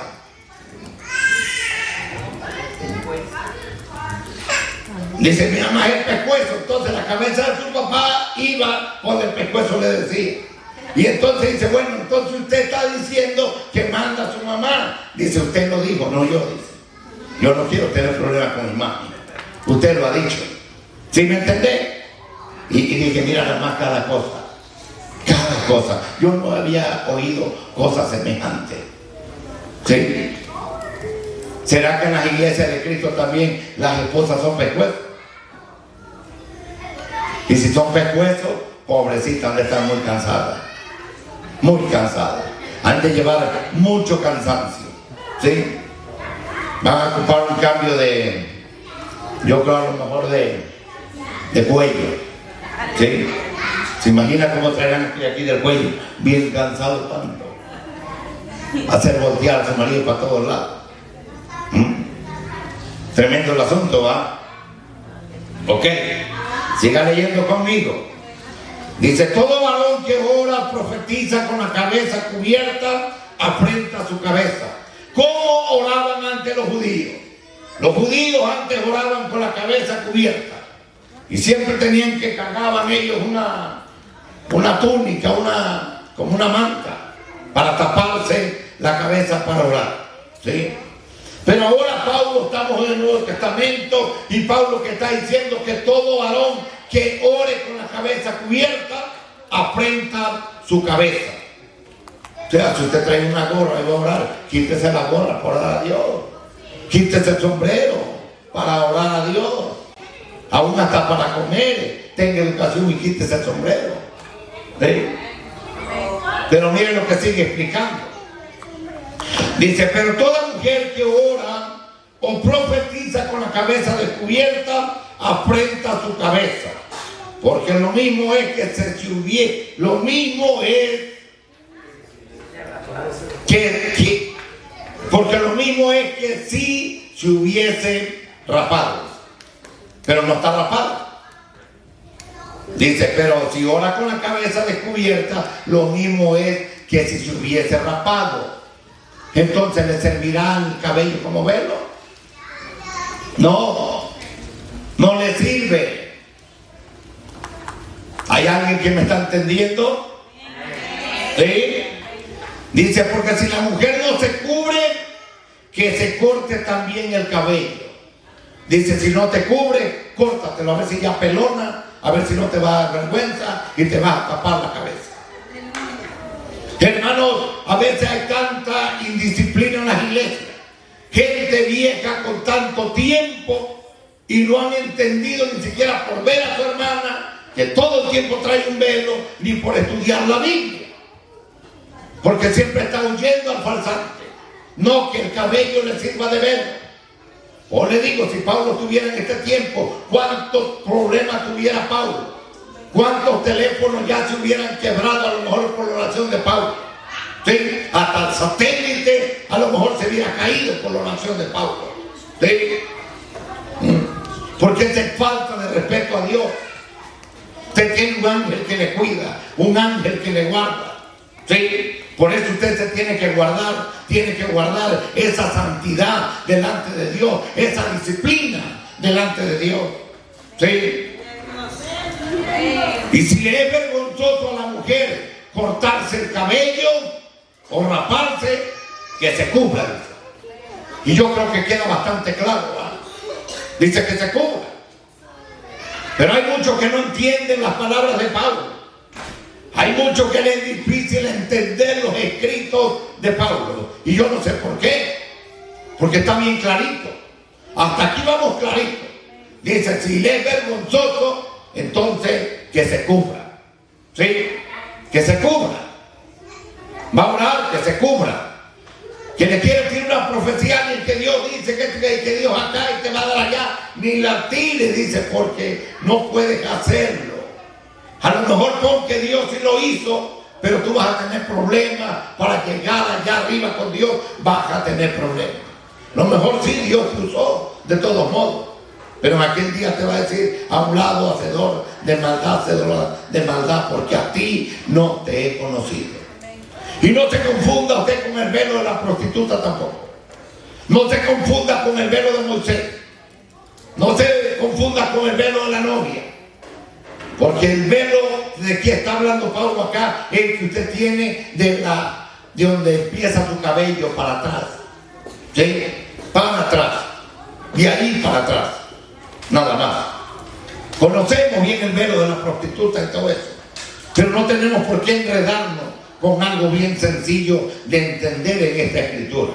Dice, mi mamá es el pescuezo. Entonces la cabeza de su papá iba donde el pescuezo le decía. Y entonces dice, bueno, entonces usted está diciendo que manda a su mamá. Dice, usted lo dijo, no yo, dice. Yo no quiero tener problemas con mi mamá. Usted lo ha dicho. ¿Sí me entendés? Y dije, mira nada más cada cosa. Cada cosa. Yo no había oído cosas semejantes. ¿Sí? ¿Será que en las iglesias de Cristo también las esposas son pescuezos? Y si son pescuezos, pobrecitas, han de estar muy cansadas. Muy cansadas. Han de llevar mucho cansancio. ¿Sí? Van a ocupar un cambio yo creo a lo mejor de cuello. ¿Sí? ¿Se imagina cómo traerán aquí del cuello? Bien cansado tanto. Hacer voltear a su marido para todos lados. Tremendo el asunto, ¿va? Ok. Siga leyendo conmigo. Dice, todo varón que ora profetiza con la cabeza cubierta, afrenta su cabeza. ¿Cómo oraban antes los judíos? Los judíos antes oraban con la cabeza cubierta. Y siempre tenían que cargaban ellos una túnica, como una manta, para taparse la cabeza para orar. ¿Sí? Pero ahora Pablo, estamos en el Nuevo Testamento, y Pablo que está diciendo que todo varón que ore con la cabeza cubierta, afrenta su cabeza. O sea, si usted trae una gorra y va a orar, quítese la gorra para orar a Dios. Quítese el sombrero para orar a Dios. Aún hasta para comer, tenga educación y quítese el sombrero. ¿Sí? Pero miren lo que sigue explicando. Dice, pero toda mujer que ora o profetiza con la cabeza descubierta, afrenta su cabeza. Porque lo mismo es que porque lo mismo es que si se hubiese rapado. Pero no está rapado. Dice, pero si ora con la cabeza descubierta, lo mismo es que si se hubiese rapado. Entonces, ¿le servirá el cabello como velo? No, no le sirve. ¿Hay alguien que me está entendiendo? ¿Sí? Dice, porque si la mujer no se cubre, que se corte también el cabello. Dice, si no te cubre, córtatelo, a ver si ya pelona, a ver si no te va a dar vergüenza y te va a tapar la cabeza. Hermanos, a veces hay tanta indisciplina en las iglesias. Gente vieja con tanto tiempo y no han entendido ni siquiera por ver a su hermana que todo el tiempo trae un velo, ni por estudiar la Biblia. Porque siempre está huyendo al farsante. No que el cabello le sirva de velo. O le digo, si Pablo estuviera en este tiempo, ¿cuántos problemas tuviera Pablo? ¿Cuántos teléfonos ya se hubieran quebrado a lo mejor por la oración de Pablo? ¿Sí? Hasta el satélite a lo mejor se hubiera caído por la oración de Pablo. ¿Sí? Porque es falta de respeto a Dios. Usted tiene un ángel que le cuida, un ángel que le guarda. ¿Sí? Por eso usted se tiene que guardar esa santidad delante de Dios, esa disciplina delante de Dios. ¿Sí? Y si le es vergonzoso a la mujer cortarse el cabello o raparse, que se cubra. Y yo creo que queda bastante claro, ¿verdad? Dice que se cubra. Pero hay muchos que no entienden las palabras de Pablo. Hay muchos que les es difícil entender los escritos de Pablo. Y yo no sé por qué. Porque está bien clarito. Hasta aquí vamos clarito. Dice, si le es vergonzoso, entonces que se cubra. ¿Sí? Que se cubra. Va a orar que se cubra. Que le quiere decir una profecía, ni que Dios dice que Dios acá y te va a dar allá, ni la tire, dice, porque no puedes hacerlo. A lo mejor porque Dios sí lo hizo, pero tú vas a tener problemas para llegar allá arriba con Dios, vas a tener problemas. A lo mejor sí Dios te usó de todos modos, pero en aquel día te va a decir: a un lado, hacedor de maldad, porque a ti no te he conocido. Y no se confunda usted con el velo de la prostituta tampoco. No se confunda con el velo de Moisés. No se confunda con el velo de la novia. Porque el velo de que está hablando Pablo acá es el que usted tiene de donde empieza su cabello para atrás. ¿Sí? Para atrás. Y ahí para atrás. Nada más. Conocemos bien el velo de la prostituta y todo eso. Pero no tenemos por qué enredarnos con algo bien sencillo de entender en esta escritura.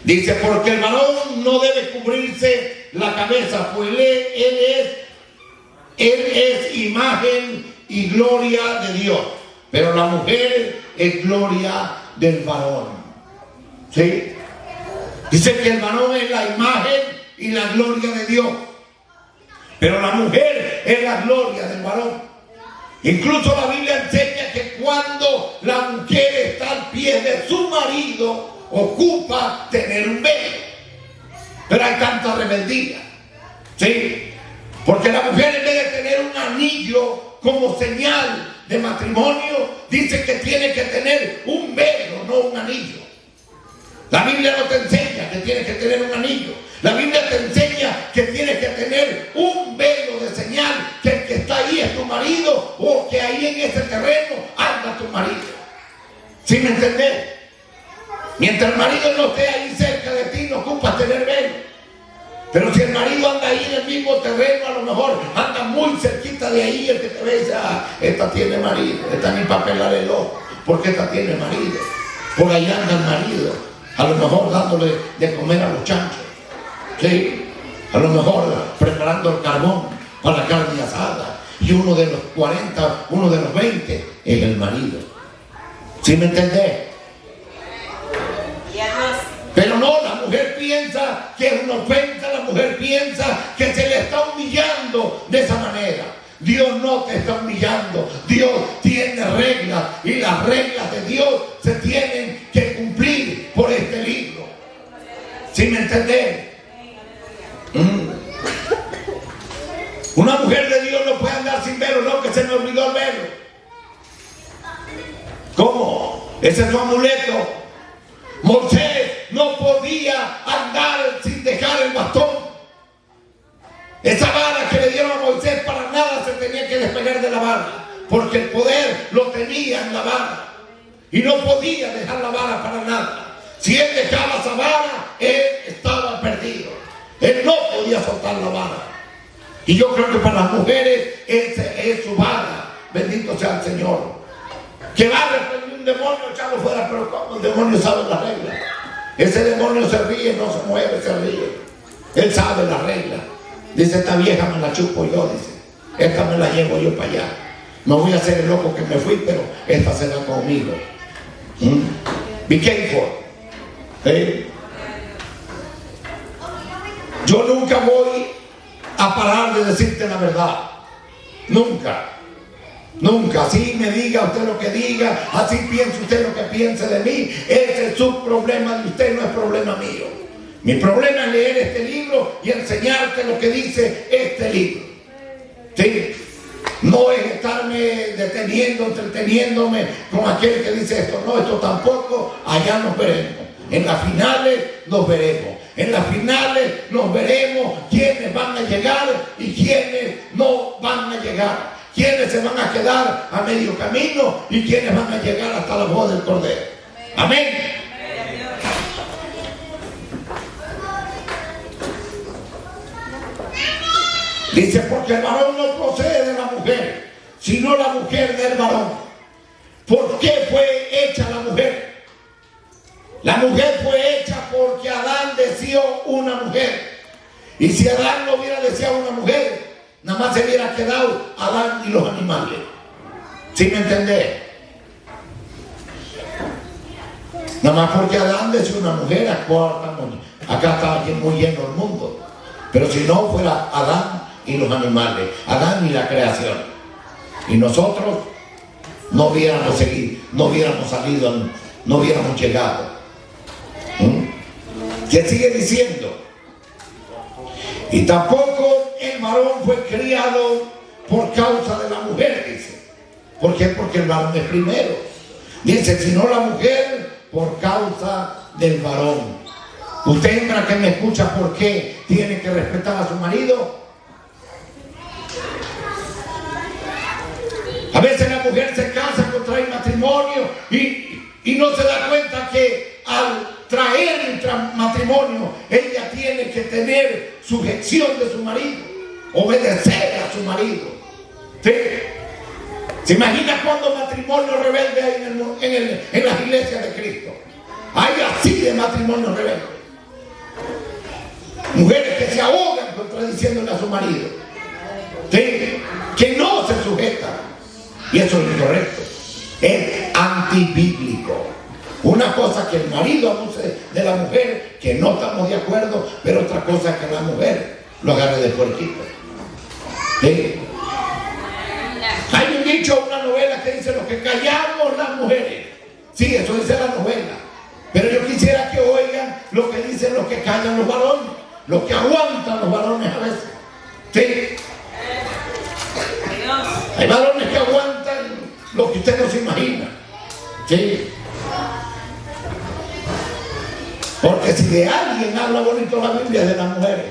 Dice: porque el varón no debe cubrirse la cabeza, pues él es imagen y gloria de Dios, pero la mujer es gloria del varón. ¿Sí? Dice que el varón es la imagen y la gloria de Dios, pero la mujer es la gloria del varón. Incluso la Biblia enseña que cuando la mujer está al pie de su marido, ocupa tener un velo. Pero hay tanta rebeldía. ¿Sí? Porque la mujer, en vez de tener un anillo como señal de matrimonio, dice que tiene que tener un velo, no un anillo. La Biblia no te enseña que tienes que tener un anillo. La Biblia te enseña que tienes que tener un velo de señal que el que está ahí es tu marido, o que ahí en ese terreno anda tu marido. ¿Sí me entendés? Mientras el marido no esté ahí cerca de ti, no ocupas tener velo. Pero si el marido anda ahí en el mismo terreno, a lo mejor anda muy cerquita de ahí, el que te ve dice: ah, esta tiene marido, esta ni para pelar el ojo, porque esta tiene marido. Por ahí anda el marido, a lo mejor dándole de comer a los chanchos. ¿Sí? A lo mejor preparando el carbón para la carne asada. Y uno de los 40, uno de los 20 es el marido. ¿Sí me entendés? Pero no, la mujer piensa que es una ofensa, la mujer piensa que se le está humillando de esa manera. Dios no te está humillando. Dios tiene reglas, y las reglas de Dios se tienen que cumplir por este libro. ¿Sí me entendés? Una mujer de Dios no puede andar sin velo, no, que se me olvidó el velo. ¿Cómo? Ese es su amuleto. Moisés no podía andar sin dejar el bastón. Esa vara que le dieron a Moisés para nada se tenía que despegar de la vara, porque el poder lo tenía en la vara y no podía dejar la vara para nada. Si él dejaba esa vara, él estaba perdido. Él no podía soltar la vara. Y yo creo que para las mujeres ese es su vara. Bendito sea el Señor. Que va a reprender un demonio, echarlo fuera, pero como el demonio sabe las reglas. Ese demonio se ríe, no se mueve, se ríe. Él sabe las reglas. Dice: esta vieja me la chupo yo, dice. Esta me la llevo yo para allá. No voy a hacer el loco que me fui, pero esta se va conmigo. Be careful. ¿Sí? Yo nunca voy a parar de decirte la verdad. Nunca. Nunca. Así me diga usted lo que diga, así piense usted lo que piense de mí, ese es su problema de usted, no es problema mío. Mi problema es leer este libro y enseñarte lo que dice este libro. ¿Sí? No es estarme deteniendo, entreteniéndome con aquel que dice esto. No, esto tampoco. Allá nos veremos. En las finales nos veremos. En las finales nos veremos quiénes van a llegar y quiénes no van a llegar. Quiénes se van a quedar a medio camino y quiénes van a llegar hasta la boda del Cordero. Amén. Dice: porque el varón no procede de la mujer, sino la mujer del varón. ¿Por qué fue hecha la mujer? La mujer fue hecha porque Adán deseó una mujer. Y si Adán no hubiera deseado una mujer, nada más se hubiera quedado Adán y los animales. ¿Sí me entendés? Nada más porque Adán decía una mujer, acá está muy lleno el mundo. Pero si no fuera Adán y los animales, Adán y la creación, y nosotros no hubiéramos seguido, no hubiéramos salido, no hubiéramos llegado. ¿Qué sigue diciendo? Y tampoco el varón fue criado por causa de la mujer, dice. ¿Por qué? Porque el varón es primero. Dice, sino la mujer por causa del varón. Usted, hembra que me escucha, ¿por qué tiene que respetar a su marido? A veces la mujer se casa, contrae matrimonio y no se da cuenta que al traer el matrimonio ella tiene que tener sujeción de su marido, obedecer a su marido. ¿Sí? ¿Se imagina cuando matrimonio rebelde hay en las iglesias de Cristo? Hay así de matrimonio rebelde. Mujeres que se ahogan contradiciéndole a su marido. ¿Sí? Que no se sujetan. Y eso es incorrecto. Es antibíblico. Una cosa que el marido abuse de la mujer, que no estamos de acuerdo, pero otra cosa que la mujer lo agarre de puerquito. ¿Sí? Hay un dicho, una novela que dice lo que callamos las mujeres. Sí, eso dice la novela. Pero yo quisiera que oigan lo que dicen los que callan los varones, los que aguantan los varones a veces. ¿Sí? Hay varones que aguantan lo que usted no se imagina. ¿Sí? Porque si de alguien habla bonito la Biblia es de las mujeres.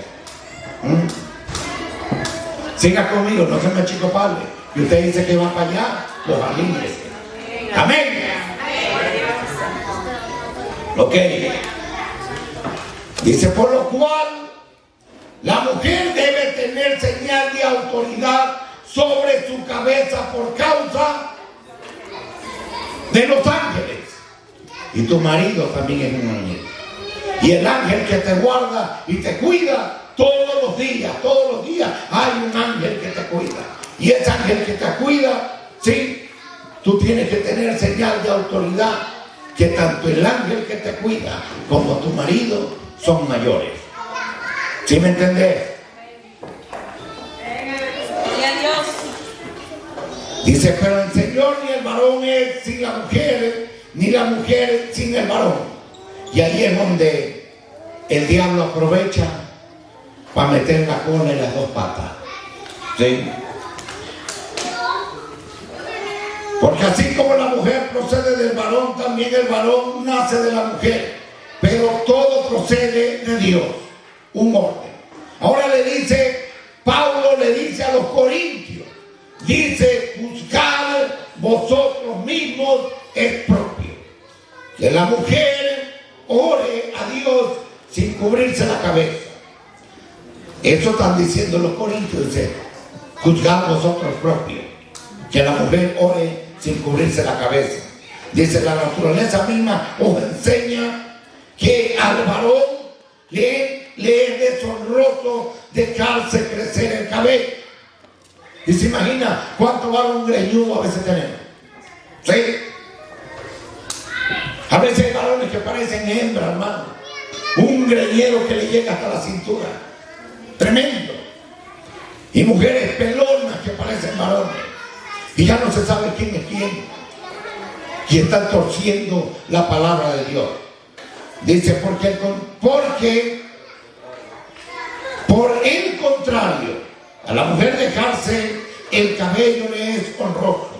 Siga conmigo, no se me achicopale. Y usted dice que va para allá, los jardines. Amén. Ok. Dice, por lo cual la mujer debe tener señal de autoridad sobre su cabeza por causa de los ángeles. Y tu marido también es un ángel. Y el ángel que te guarda y te cuida todos los días hay un ángel que te cuida. Y ese ángel que te cuida, sí, tú tienes que tener señal de autoridad, que tanto el ángel que te cuida como tu marido son mayores. ¿Sí me entendés? Dice, pero el Señor ni el varón es sin la mujer, ni la mujer sin el varón. Y ahí es donde el diablo aprovecha para meter la cola en las dos patas. ¿Sí? Porque así como la mujer procede del varón, también el varón nace de la mujer. Pero todo procede de Dios. Un orden. Ahora Pablo le dice a los corintios, dice, juzgad vosotros mismos es propio. Que la mujer ore a Dios sin cubrirse la cabeza. Eso están diciendo los corintios, dice, juzgad vosotros propios. Que la mujer ore sin cubrirse la cabeza. Dice, la naturaleza misma os enseña que al varón le es deshonroso dejarse crecer el cabello. Y se imagina cuánto varón greñudo a veces tenemos. ¿Sí? A veces hay varones que parecen hembras, hermano. Un greñero que le llega hasta la cintura. Tremendo. Y mujeres pelonas que parecen varones. Y ya no se sabe quién es quién. Y están torciendo la palabra de Dios. Dice, porque por el contrario, a la mujer dejarse el cabello le es honroso.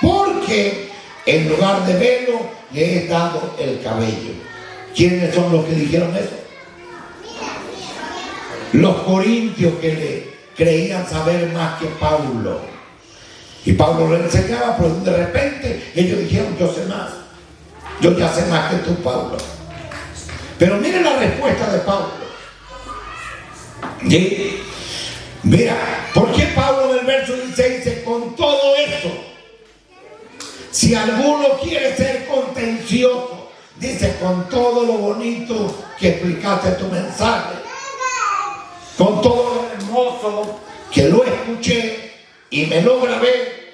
Porque en lugar de velo le he dado el cabello. ¿Quiénes son los que dijeron eso? Los corintios que le creían saber más que Pablo. Y Pablo le enseñaba, pero de repente ellos dijeron, yo sé más. Yo ya sé más que tú, Pablo. Pero miren la respuesta de Pablo. ¿Sí? Mira, ¿por qué Pablo en el verso 16 dice, con todo eso, si alguno quiere ser contencioso, dice, con todo lo bonito que explicaste tu mensaje, con todo lo hermoso que lo escuché y me lo grabé,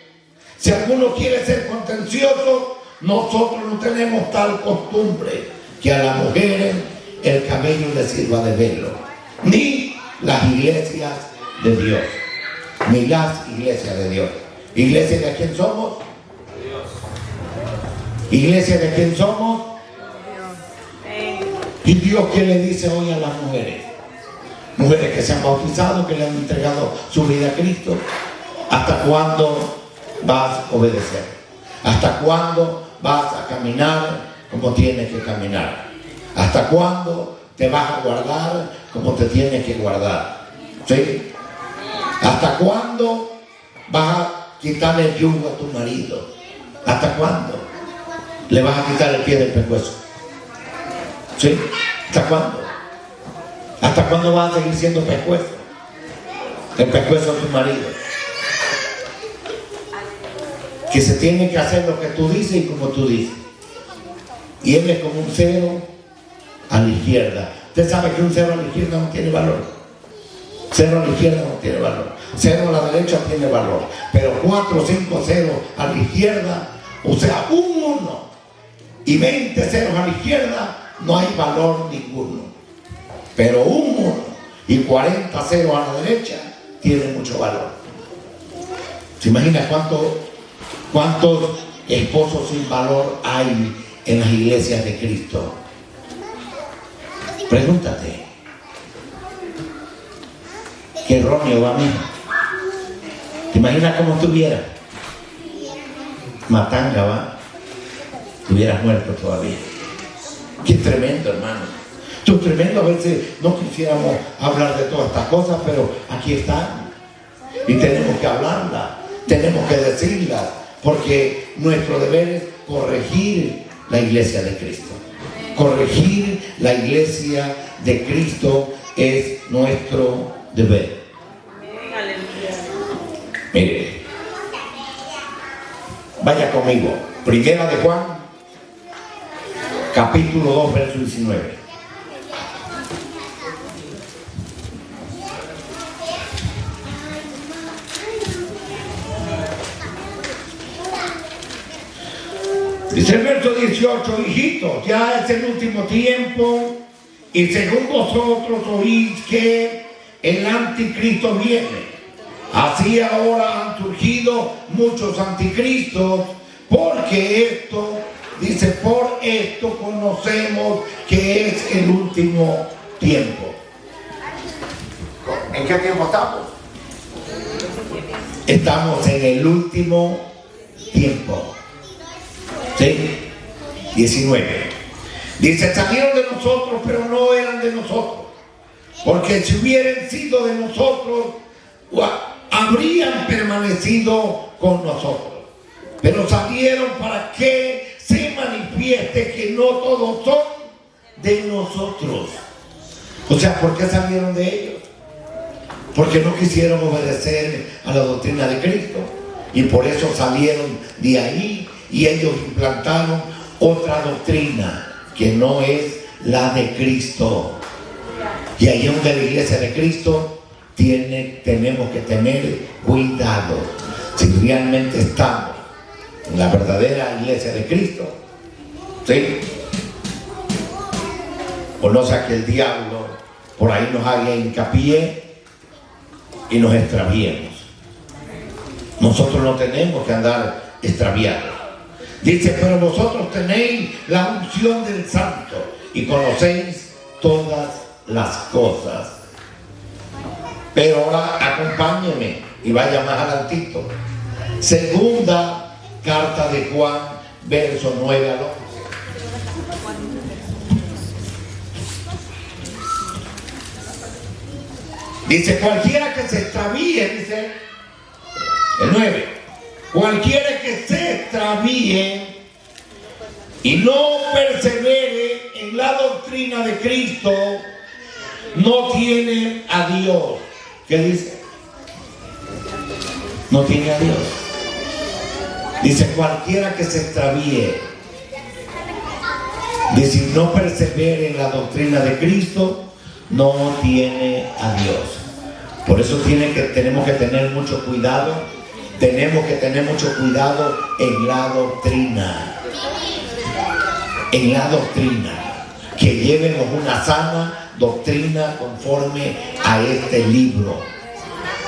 si alguno quiere ser contencioso, nosotros no tenemos tal costumbre que a las mujeres el cabello les sirva de velo, ni las iglesias de Dios, ni las iglesias de Dios. ¿Iglesia de quién somos? ¿Iglesia de quién somos? ¿Y Dios qué le dice hoy a las mujeres? Mujeres que se han bautizado, que le han entregado su vida a Cristo. ¿Hasta cuándo vas a obedecer? ¿Hasta cuándo vas a caminar como tienes que caminar? ¿Hasta cuándo te vas a guardar como te tienes que guardar? ¿Sí? ¿Hasta cuándo vas a quitarle el yugo a tu marido? ¿Hasta cuándo le vas a quitar el pie del pescuezo? ¿Sí? ¿Hasta cuándo? ¿Hasta cuándo vas a seguir siendo pescuezo? El pescuezo de tu marido. Que se tiene que hacer lo que tú dices y como tú dices. Y él es como un cero a la izquierda. Usted sabe que un cero a la izquierda no tiene valor. Cero a la izquierda no tiene valor. Cero a la derecha tiene valor. Pero 4 o 5 ceros a la izquierda, o sea, un 1 y 20 ceros a la izquierda, no hay valor ninguno. Pero un 1 y 40 ceros a la derecha tiene mucho valor. ¿Se imagina cuántos esposos sin valor hay en las iglesias de Cristo? Pregúntate. Qué erróneo va a mí. ¿Te imaginas cómo estuviera? Matanga, ¿va? Estuvieras muerto todavía. Qué tremendo, hermano. Esto es tremendo. A veces no quisiéramos hablar de todas estas cosas, pero aquí están. Y tenemos que hablarlas, tenemos que decirlas, porque nuestro deber es corregir la iglesia de Cristo. Corregir la iglesia de Cristo es nuestro deber. Mire, vaya conmigo. Primera de Juan, capítulo 2, verso 19. Dice el verso 18: hijitos, ya es el último tiempo, y según vosotros oís que el anticristo viene. Así ahora han surgido muchos anticristos, porque esto, dice, por esto conocemos que es el último tiempo. ¿En qué tiempo estamos? Estamos en el último tiempo. ¿Sí? 19. Dice, salieron de nosotros, pero no eran de nosotros. Porque si hubieran sido de nosotros, habrían permanecido con nosotros. Pero salieron para que se manifieste que no todos son de nosotros. O sea, ¿por qué salieron de ellos? Porque no quisieron obedecer a la doctrina de Cristo. Y por eso salieron de ahí. Y ellos implantaron otra doctrina que no es la de Cristo. Y ahí donde la iglesia de Cristo tenemos que tener cuidado. Si realmente estamos en la verdadera iglesia de Cristo, ¿sí? O no sea que el diablo por ahí nos haga hincapié y nos extraviemos. Nosotros no tenemos que andar extraviados. Dice, pero vosotros tenéis la unción del Santo y conocéis todas las cosas. Pero ahora acompáñeme y vaya más adelantito. Segunda carta de Juan, verso 9 al 11. Dice, cualquiera que se extravíe, dice el 9. Cualquiera que se extravíe y no persevere en la doctrina de Cristo, no tiene a Dios. ¿Qué dice? No tiene a Dios. Dice, cualquiera que se extravíe, dice, no persevere en la doctrina de Cristo, no tiene a Dios. Por eso tenemos que tener mucho cuidado. Tenemos que tener mucho cuidado en la doctrina. en la doctrina, que llevemos una sana doctrina conforme a este libro.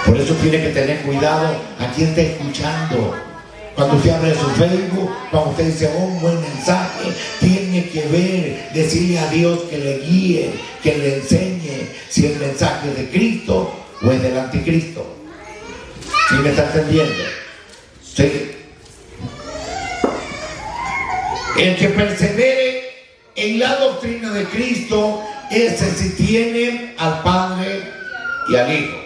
Por eso tiene que tener cuidado a quien está escuchando. Cuando usted abre su Facebook, cuando usted dice, oh, un buen mensaje, tiene que ver, decirle a Dios que le guíe, que le enseñe si el mensaje es de Cristo o es del anticristo. ¿Sí me está entendiendo? ¿Sí? El que persevere en la doctrina de Cristo, ese sí tiene al Padre y al Hijo.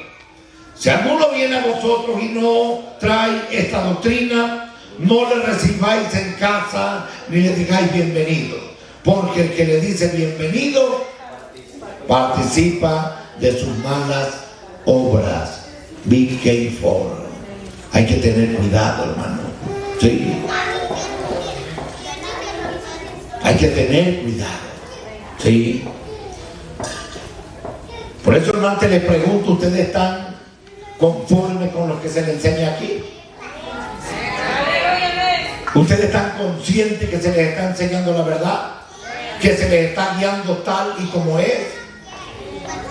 Si alguno viene a vosotros y no trae esta doctrina, no le recibáis en casa ni le digáis bienvenido, porque el que le dice bienvenido participa de sus malas obras. Be careful. Hay que tener cuidado, hermano. Sí. Hay que tener cuidado. Sí. Por eso, hermano, te les pregunto, ¿ustedes están conforme con lo que se le enseña aquí? ¿Ustedes están conscientes que se les está enseñando la verdad? ¿Que se les está guiando tal y como es?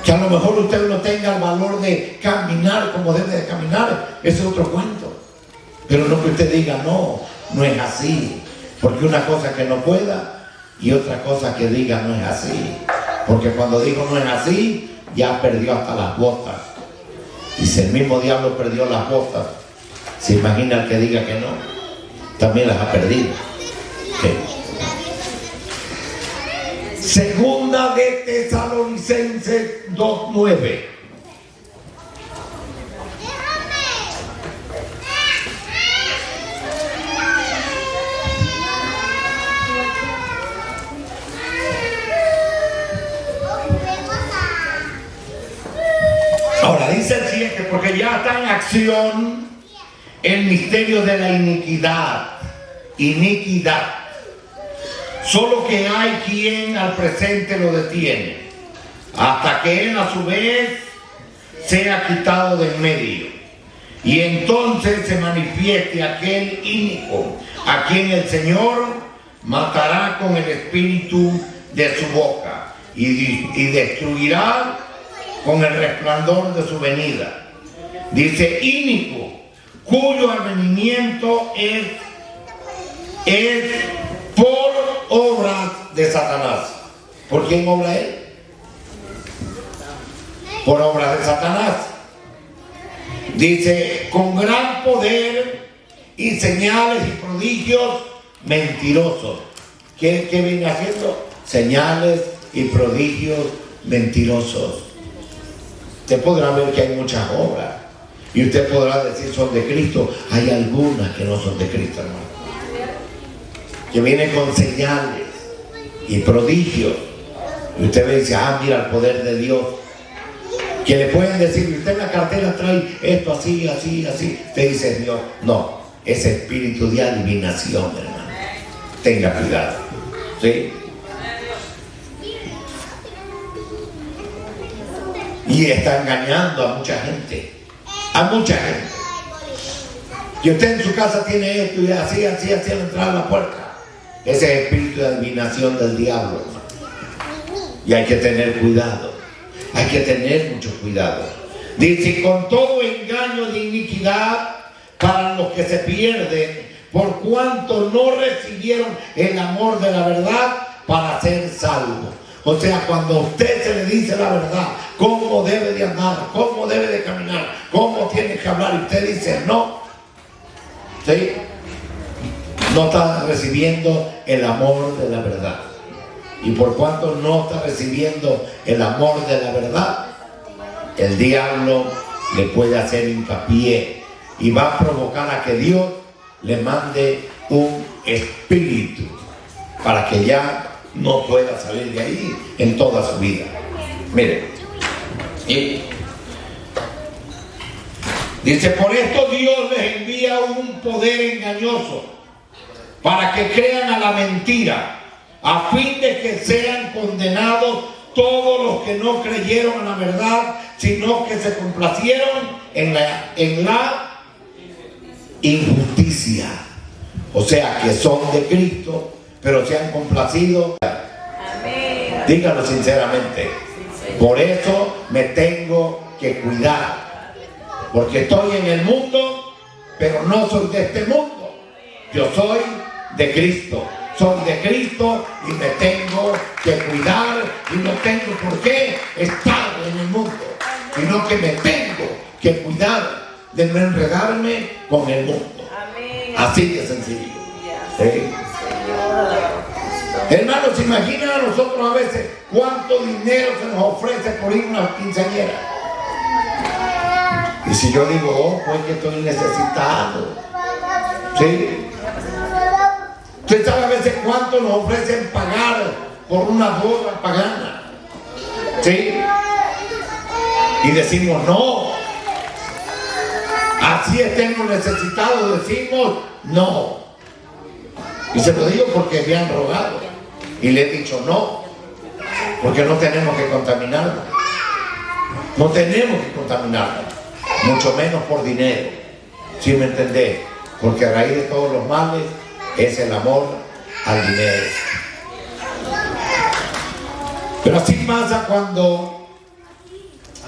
Que a lo mejor usted no tenga el valor de caminar como debe de caminar, ese es otro cuento. Pero no que usted diga, no, no es así. Porque una cosa que no pueda y otra cosa que diga no es así. Porque cuando digo no es así, ya perdió hasta las botas. Y si el mismo diablo perdió las botas, ¿se imagina el que diga que no? También las ha perdido. ¿Sí? Segunda de Tesalonicenses 2:9. Ahora dice el siguiente, porque ya está en acción el misterio de la iniquidad. Solo que hay quien al presente lo detiene, hasta que él a su vez sea quitado de en medio. Y entonces se manifieste aquel inicuo, a quien el Señor matará con el espíritu de su boca y destruirá con el resplandor de su venida. Dice inicuo, cuyo advenimiento es por obras de Satanás. ¿Por quién obra él? Por obras de Satanás. Dice, con gran poder y señales y prodigios mentirosos. ¿Qué viene haciendo? Señales y prodigios mentirosos. Usted podrá ver que hay muchas obras y usted podrá decir son de Cristo. Hay algunas que no son de Cristo, hermano, que vienen con señales y prodigios, y usted ve y dice, mira el poder de Dios, que le pueden decir, usted en la cartera trae esto así, así, así. Usted dice, Dios, no, es espíritu de adivinación, hermano, tenga cuidado. ¿Sí? Y está engañando a mucha gente, y usted en su casa tiene esto y así al entrar a la puerta. Ese es el espíritu de adivinación del diablo. Y hay que tener cuidado. Hay que tener mucho cuidado. Dice, con todo engaño de iniquidad para los que se pierden, por cuanto no recibieron el amor de la verdad para ser salvos. O sea, cuando a usted se le dice la verdad, cómo debe de andar, cómo debe de caminar, cómo tiene que hablar, y usted dice no, ¿sí? No está recibiendo el amor de la verdad. Y por cuanto no está recibiendo el amor de la verdad, el diablo le puede hacer hincapié y va a provocar a que Dios le mande un espíritu para que ya no pueda salir de ahí en toda su vida. Miren, dice, por esto Dios les envía un poder engañoso para que crean a la mentira, a fin de que sean condenados todos los que no creyeron a la verdad, sino que se complacieron en la injusticia. O sea, que son de Cristo, pero se han complacido. Amén. Díganlo sinceramente. Por eso me tengo que cuidar, porque estoy en el mundo, pero no soy de este mundo. Yo soy de Cristo. Soy de Cristo y me tengo que cuidar y no tengo por qué estar en el mundo, sino que me tengo que cuidar de no enredarme con el mundo. Amén. Así de sencillo. ¿Sí? Hermanos, ¿se imaginan a nosotros a veces cuánto dinero se nos ofrece por ir a una quinceañera? Y si yo digo, oh, pues que estoy necesitado. ¿Sí? Usted sabe a veces cuánto nos ofrecen pagar por una boda pagana. ¿Sí? Y decimos no. Así estemos necesitados, decimos no. Y se lo digo porque me han rogado. Y le he dicho no. Porque no tenemos que contaminarnos. No tenemos que contaminarnos. Mucho menos por dinero. ¿Sí me entendés? Porque a raíz de todos los males es el amor al dinero. Pero así pasa cuando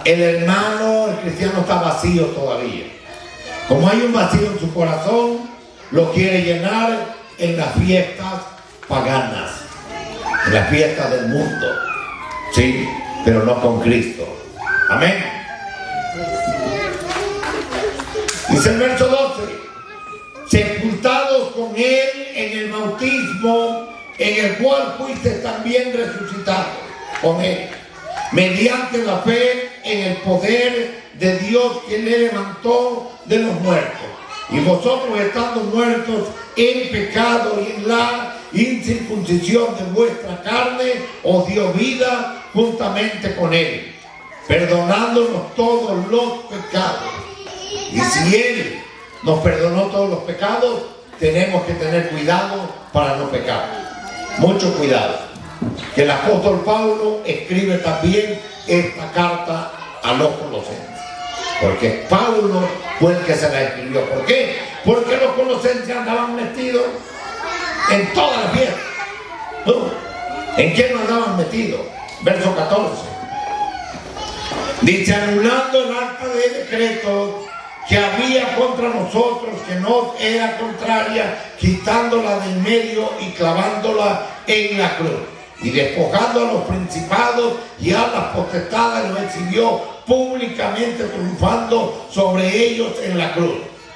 el hermano, el cristiano, está vacío todavía. Como hay un vacío en su corazón, lo quiere llenar en las fiestas paganas, en las fiestas del mundo. Sí, pero no con Cristo. Amén. Dice el verso 12: sepultados con Él en el bautismo, en el cual fuiste también resucitados con Él, mediante la fe en el poder de Dios que le levantó de los muertos. Y vosotros, estando muertos en pecado y en la incircuncisión de vuestra carne, os dio vida juntamente con Él, perdonándonos todos los pecados. Y si Él nos perdonó todos los pecados, tenemos que tener cuidado para no pecar. Mucho cuidado. Que el apóstol Pablo escribe también esta carta a los colosenses. Porque Pablo fue el que se la escribió. ¿Por qué? Porque los colosenses andaban metidos en toda la fiesta. ¿No? ¿En qué no andaban metidos? Verso 14. Dice: anulando el acta de decreto que había contra nosotros, que nos era contraria, quitándola del medio y clavándola en la cruz. Y despojando a los principados y a las potestades, los exhibió públicamente, triunfando sobre ellos en la cruz.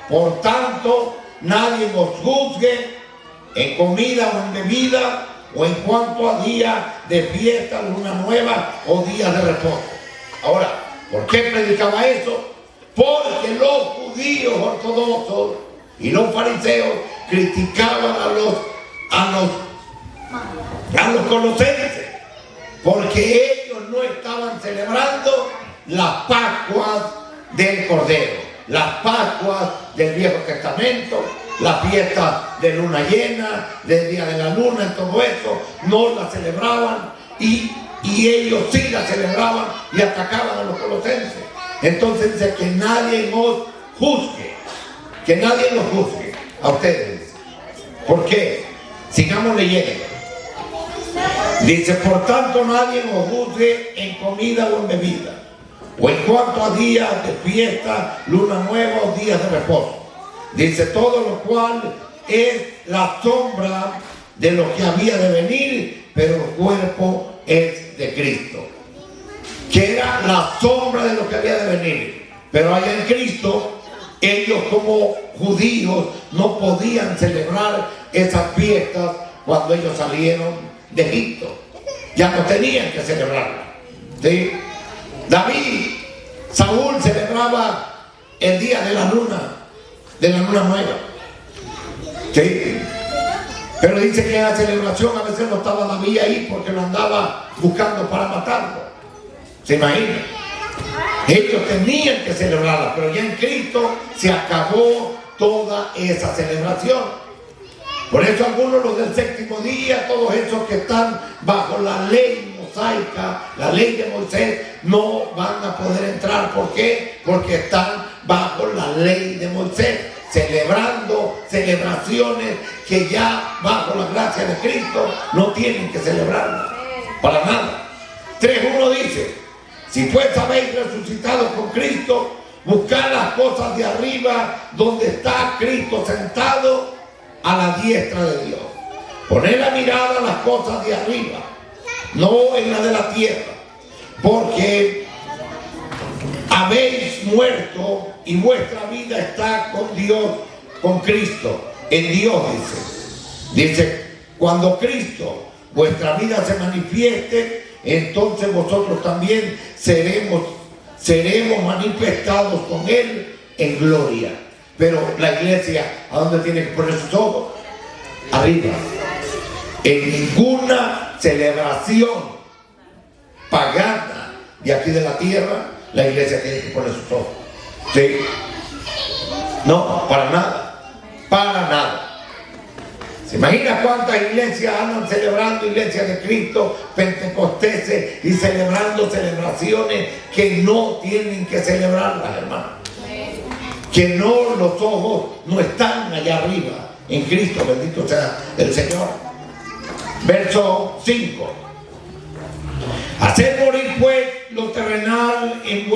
Por tanto, nadie os juzgue en comida o en bebida, o en cuanto a día de fiesta, luna nueva o días de reposo. Ahora, ¿por qué predicaba eso? Porque los judíos ortodoxos y los fariseos criticaban a los colosenses, porque ellos no estaban celebrando las Pascuas del Cordero, las Pascuas del Viejo Testamento, las fiestas de luna llena, del día de la luna, y todo eso, no las celebraban, y ellos sí las celebraban y atacaban a los colosenses. Entonces dice que nadie nos juzgue, que nadie nos juzgue a ustedes. ¿Por qué? Sigamos leyendo. Dice: por tanto, nadie nos juzgue en comida o en bebida, o en cuanto a días de fiesta, luna nueva o días de reposo. Dice: todo lo cual es la sombra de lo que había de venir, pero el cuerpo es de Cristo. Que era la sombra de lo que había de venir. Pero allá en Cristo, ellos como judíos no podían celebrar esas fiestas cuando ellos salieron de Egipto. Ya no tenían que celebrarla. ¿Sí? Saúl celebraba el día de la luna nueva. ¿Sí? Pero dice que en la celebración a veces no estaba David ahí porque lo andaba buscando para matarlo. ¿Se imaginan? Ellos tenían que celebrarla, pero ya en Cristo se acabó toda esa celebración. Por eso algunos, los del séptimo día, todos esos que están bajo la ley mosaica, la ley de Moisés, no van a poder entrar. ¿Por qué? Porque están bajo la ley de Moisés, celebrando celebraciones que ya bajo la gracia de Cristo no tienen que celebrarlas. Para nada. 3:1 dice: si pues habéis resucitado con Cristo, buscad las cosas de arriba, donde está Cristo sentado a la diestra de Dios. Poned la mirada en las cosas de arriba, no en la de la tierra, porque habéis muerto y vuestra vida está con Dios, con Cristo, en Dios, dice, cuando Cristo, vuestra vida se manifieste, entonces vosotros también seremos manifestados con Él en gloria. Pero la iglesia, ¿a dónde tiene que poner sus ojos? Arriba. En ninguna celebración pagana de aquí de la tierra, la iglesia tiene que poner sus ojos. ¿Sí? No, para nada. Para nada. ¿Se imagina cuántas iglesias andan celebrando, iglesias de Cristo, pentecosteses, y celebrando celebraciones que no tienen que celebrarlas, hermano? Que no, los ojos no están allá arriba en Cristo, bendito sea el Señor. Verso 5: haced morir pues lo terrenal en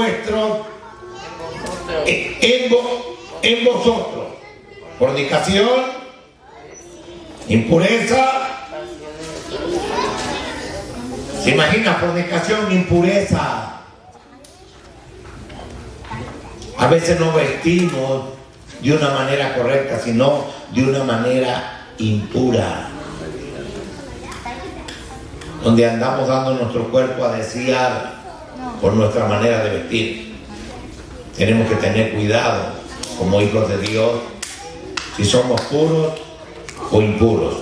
vosotros, fornicación, impureza. ¿Se imagina? Fornicación, impureza. A veces no vestimos de una manera correcta, sino de una manera impura, donde andamos dando nuestro cuerpo a desear por nuestra manera de vestir. Tenemos que tener cuidado como hijos de Dios, si somos puros o impuros.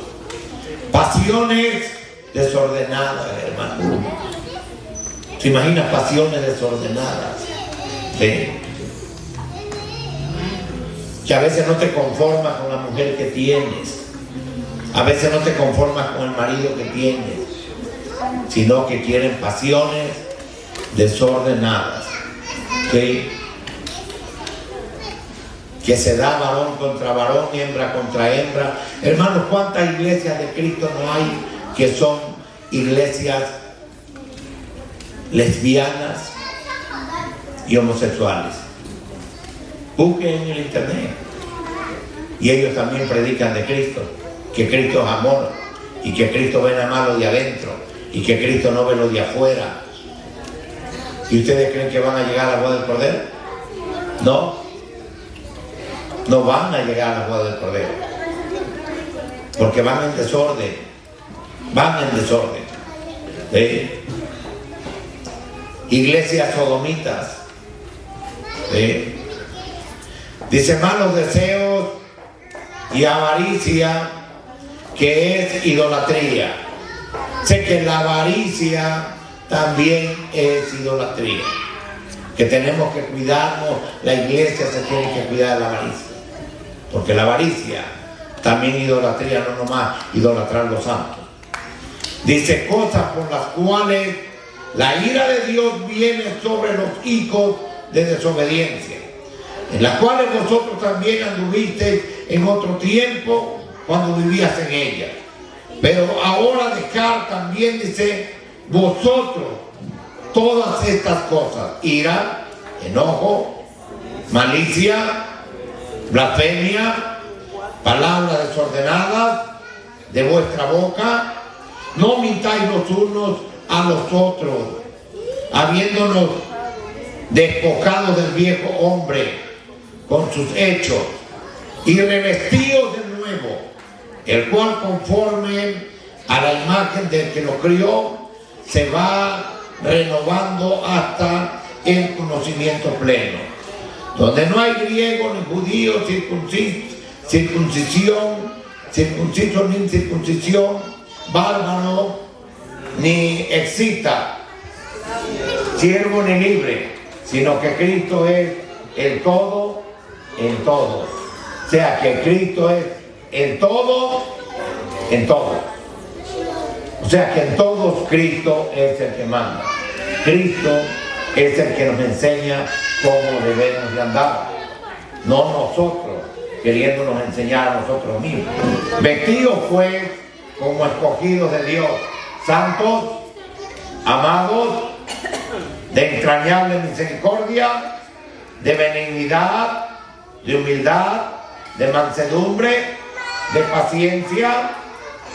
Pasiones desordenadas, hermano. ¿Se imagina? Pasiones desordenadas. ¿Sí? Que a veces no te conformas con la mujer que tienes, a veces no te conformas con el marido que tienes, sino que quieren pasiones desordenadas. ¿Sí? Que se da varón contra varón, hembra contra hembra. Hermanos, ¿cuántas iglesias de Cristo no hay que son iglesias lesbianas y homosexuales? Busquen en el internet y ellos también predican de Cristo, que Cristo es amor y que Cristo ve nada más lo de adentro y que Cristo no ve lo de afuera. ¿Y ustedes creen que van a llegar a la boda del Cordero? No van a llegar a la boda del Cordero, porque van en desorden. ¿Sí? Iglesias sodomitas. ¿Sí? Dice malos deseos y avaricia, que es idolatría. Sé que la avaricia también es idolatría, que tenemos que cuidarnos. La iglesia se tiene que cuidar de la avaricia, porque la avaricia también idolatría, no nomás idolatrar los santos. Dice cosas por las cuales la ira de Dios viene sobre los hijos de desobediencia, en las cuales vosotros también anduvisteis en otro tiempo cuando vivías en ellas. Pero ahora dejar también, dice, vosotros todas estas cosas: ira, enojo, malicia, blasfemia, palabras desordenadas de vuestra boca. No mintáis los unos a los otros, habiéndonos despojado del viejo hombre con sus hechos, y revestidos de nuevo, el cual conforme a la imagen del que lo crió, se va renovando hasta el conocimiento pleno, donde no hay griego ni judío, circunciso ni incircuncisión, bárbaro ni excita, siervo ni libre, sino que Cristo es el todo en todo. O sea, que Cristo es el todo en todo. O sea, que en todos Cristo es el que manda. Cristo es el que nos enseña cómo debemos de andar, no nosotros queriéndonos enseñar a nosotros mismos. Vestidos pues como escogidos de Dios, santos, amados, de entrañable misericordia, de benignidad, de humildad, de mansedumbre, de paciencia,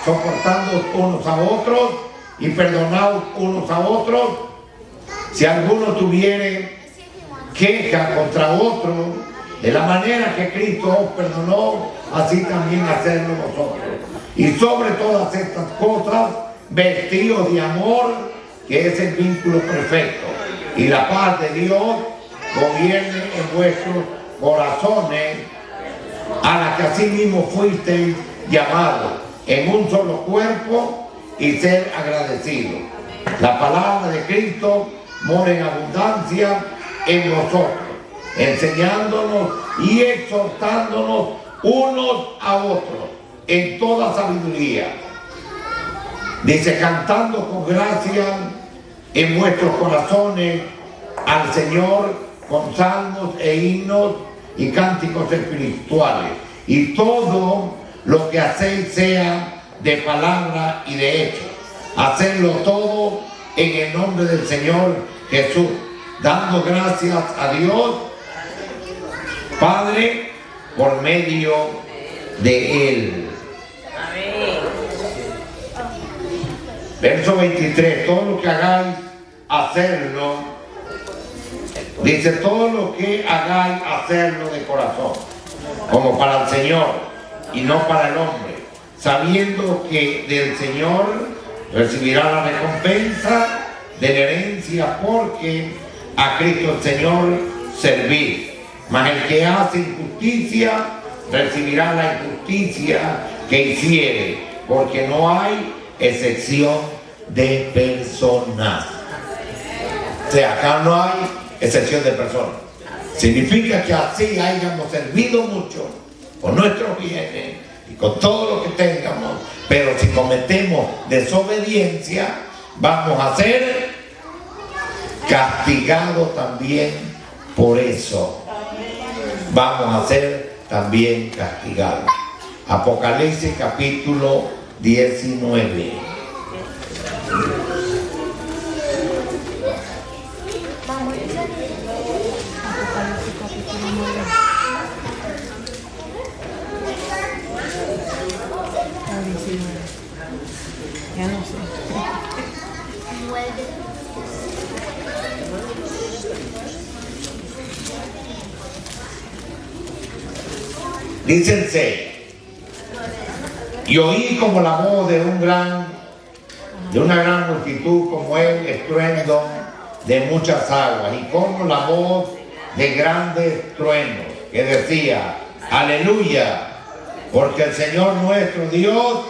soportando unos a otros y perdonados unos a otros. Si alguno tuviere queja contra otro, de la manera que Cristo os perdonó, así también hacerlo vosotros. Y sobre todas estas cosas, vestidos de amor, que es el vínculo perfecto. Y la paz de Dios gobierne en vuestros corazones, a la que asimismo fuisteis llamados en un solo cuerpo, y ser agradecidos. La palabra de Cristo mora en abundancia en nosotros, enseñándonos y exhortándonos unos a otros en toda sabiduría. Dice, cantando con gracia en vuestros corazones al Señor con salmos e himnos y cánticos espirituales. Y todo lo que hacéis sea de palabra y de hecho. Hacedlo todo en el nombre del Señor Jesús, dando gracias a Dios Padre por medio de Él. Amén. Verso 23, todo lo que hagáis, hacerlo. Dice, todo lo que hagáis, hacerlo de corazón, como para el Señor y no para el hombre, sabiendo que del Señor recibirá la recompensa de la herencia, porque a Cristo el Señor servís. Mas el que hace injusticia recibirá la injusticia que hiciere, porque no hay excepción de personas. O sea, acá no hay excepción de personas. Significa que así hayamos servido mucho con nuestros bienes y con todo lo que tengamos, pero si cometemos desobediencia, vamos a ser castigados también por eso. Vamos a ser también castigados. Apocalipsis capítulo 19. Ya no sé. Dice el 6. Y oí como la voz de una gran multitud, como el estruendo de muchas aguas, y como la voz de grandes truenos, que decía, aleluya, porque el Señor nuestro Dios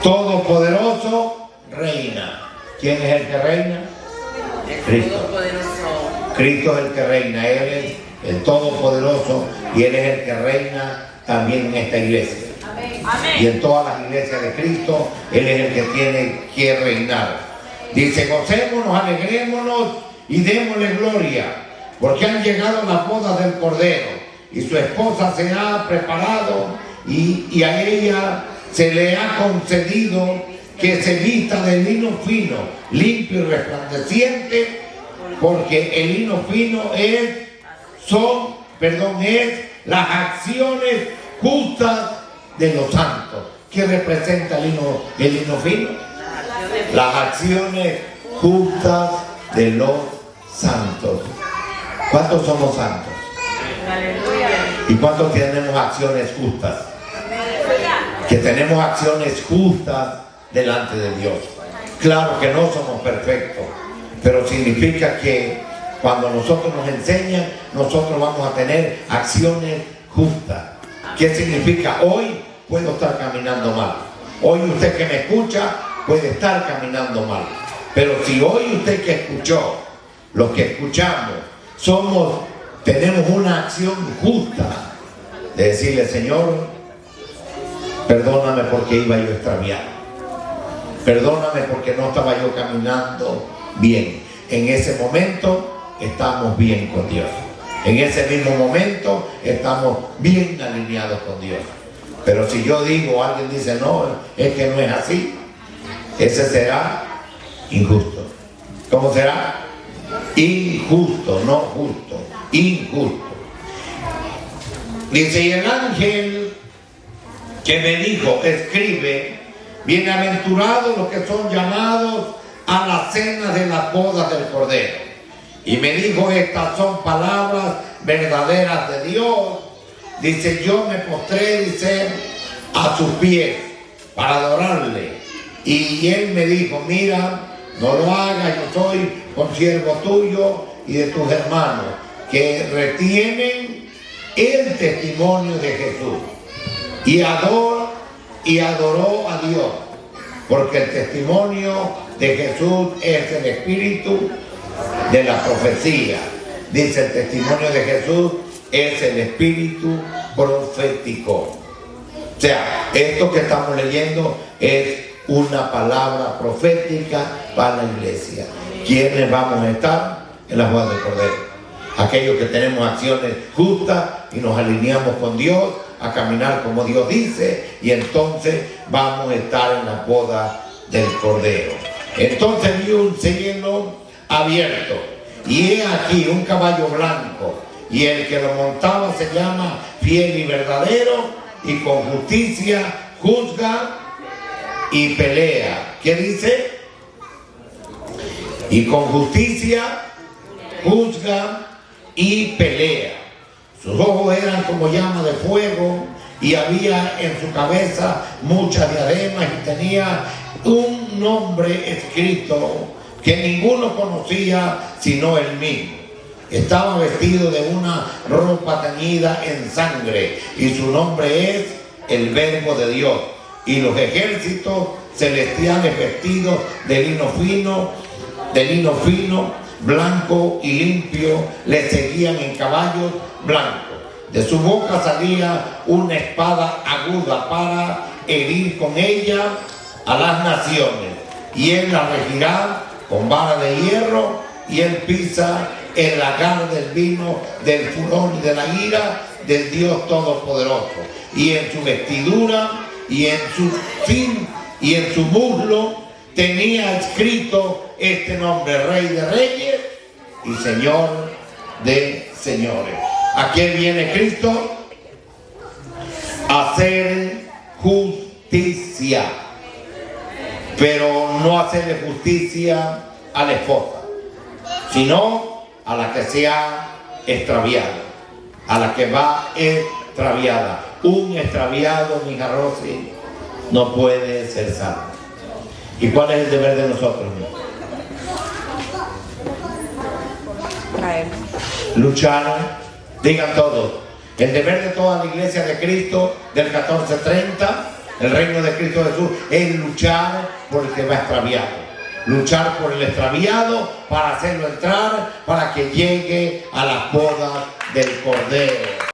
Todopoderoso reina. ¿Quién es el que reina? Cristo. Cristo es el que reina. Él es el Todopoderoso y Él es el que reina también en esta iglesia. Amén. Y en todas las iglesias de Cristo, Él es el que tiene que reinar. Dice, gocémonos, alegrémonos y démosle gloria, porque han llegado las bodas del Cordero y su esposa se ha preparado y a ella se le ha concedido que se vista de lino fino, limpio y resplandeciente, porque el lino fino es las acciones justas de los santos. ¿Qué representa el lino fino? Las acciones justas de los santos. ¿Cuántos somos santos? Aleluya. ¿Y cuántos tenemos acciones justas? Que tenemos acciones justas delante de Dios. Claro que no somos perfectos, pero significa que cuando nosotros nos enseñan, nosotros vamos a tener acciones justas. ¿Qué significa? Hoy puedo estar caminando mal. Hoy usted que me escucha puede estar caminando mal. Pero si hoy usted que escuchó, los que escuchamos, tenemos una acción justa de decirle, Señor, perdóname porque iba yo extraviado. Perdóname porque no estaba yo caminando bien. En ese momento estamos bien con Dios. En ese mismo momento estamos bien alineados con Dios. Pero si yo digo, alguien dice, no, es que no es así, ese será injusto. ¿Cómo será? Injusto, no justo, injusto. Dice, y el ángel que me dijo, escribe, bienaventurados los que son llamados a la cena de las bodas del Cordero. Y me dijo, estas son palabras verdaderas de Dios. Dice, yo me postré, dice, a sus pies para adorarle. Y él me dijo, mira, no lo hagas, yo soy consiervo tuyo y de tus hermanos que retienen el testimonio de Jesús. Y adoró a Dios, porque el testimonio de Jesús es el espíritu de la profecía. Dice, el testimonio de Jesús es el espíritu profético. O sea, esto que estamos leyendo es una palabra profética para la iglesia. ¿Quiénes vamos a estar en las bodas del Cordero? Aquellos que tenemos acciones justas y nos alineamos con Dios a caminar como Dios dice, y entonces vamos a estar en la boda del Cordero. Entonces vi un cielo abierto, y he aquí un caballo blanco, y el que lo montaba se llama Fiel y Verdadero, y con justicia juzga y pelea. ¿Qué dice? Y con justicia juzga y pelea. Sus ojos eran como llama de fuego, y había en su cabeza muchas diademas, y tenía un nombre escrito que ninguno conocía sino él mismo. Estaba vestido de una ropa teñida en sangre, y su nombre es el Verbo de Dios. Y los ejércitos celestiales vestidos de lino fino, blanco y limpio, le seguían en caballos blancos. De su boca salía una espada aguda para herir con ella a las naciones. Y él la regirá con vara de hierro, y él pisa el lagar del vino del furor y de la ira del Dios Todopoderoso. Y en su vestidura y en su muslo tenía escrito este nombre: Rey de Reyes y Señor de Señores. ¿A quién viene Cristo? A hacer justicia, pero no hacerle justicia a la esposa, sino a la que se ha extraviado, a la que va extraviada. Un extraviado, mi Rosy, no puede ser salvo. ¿Y cuál es el deber de nosotros? Luchar, digan todos, el deber de toda la iglesia de Cristo del 1430, el reino de Cristo Jesús, es luchar por el que va extraviado. Luchar por el extraviado para hacerlo entrar, para que llegue a las bodas del Cordero.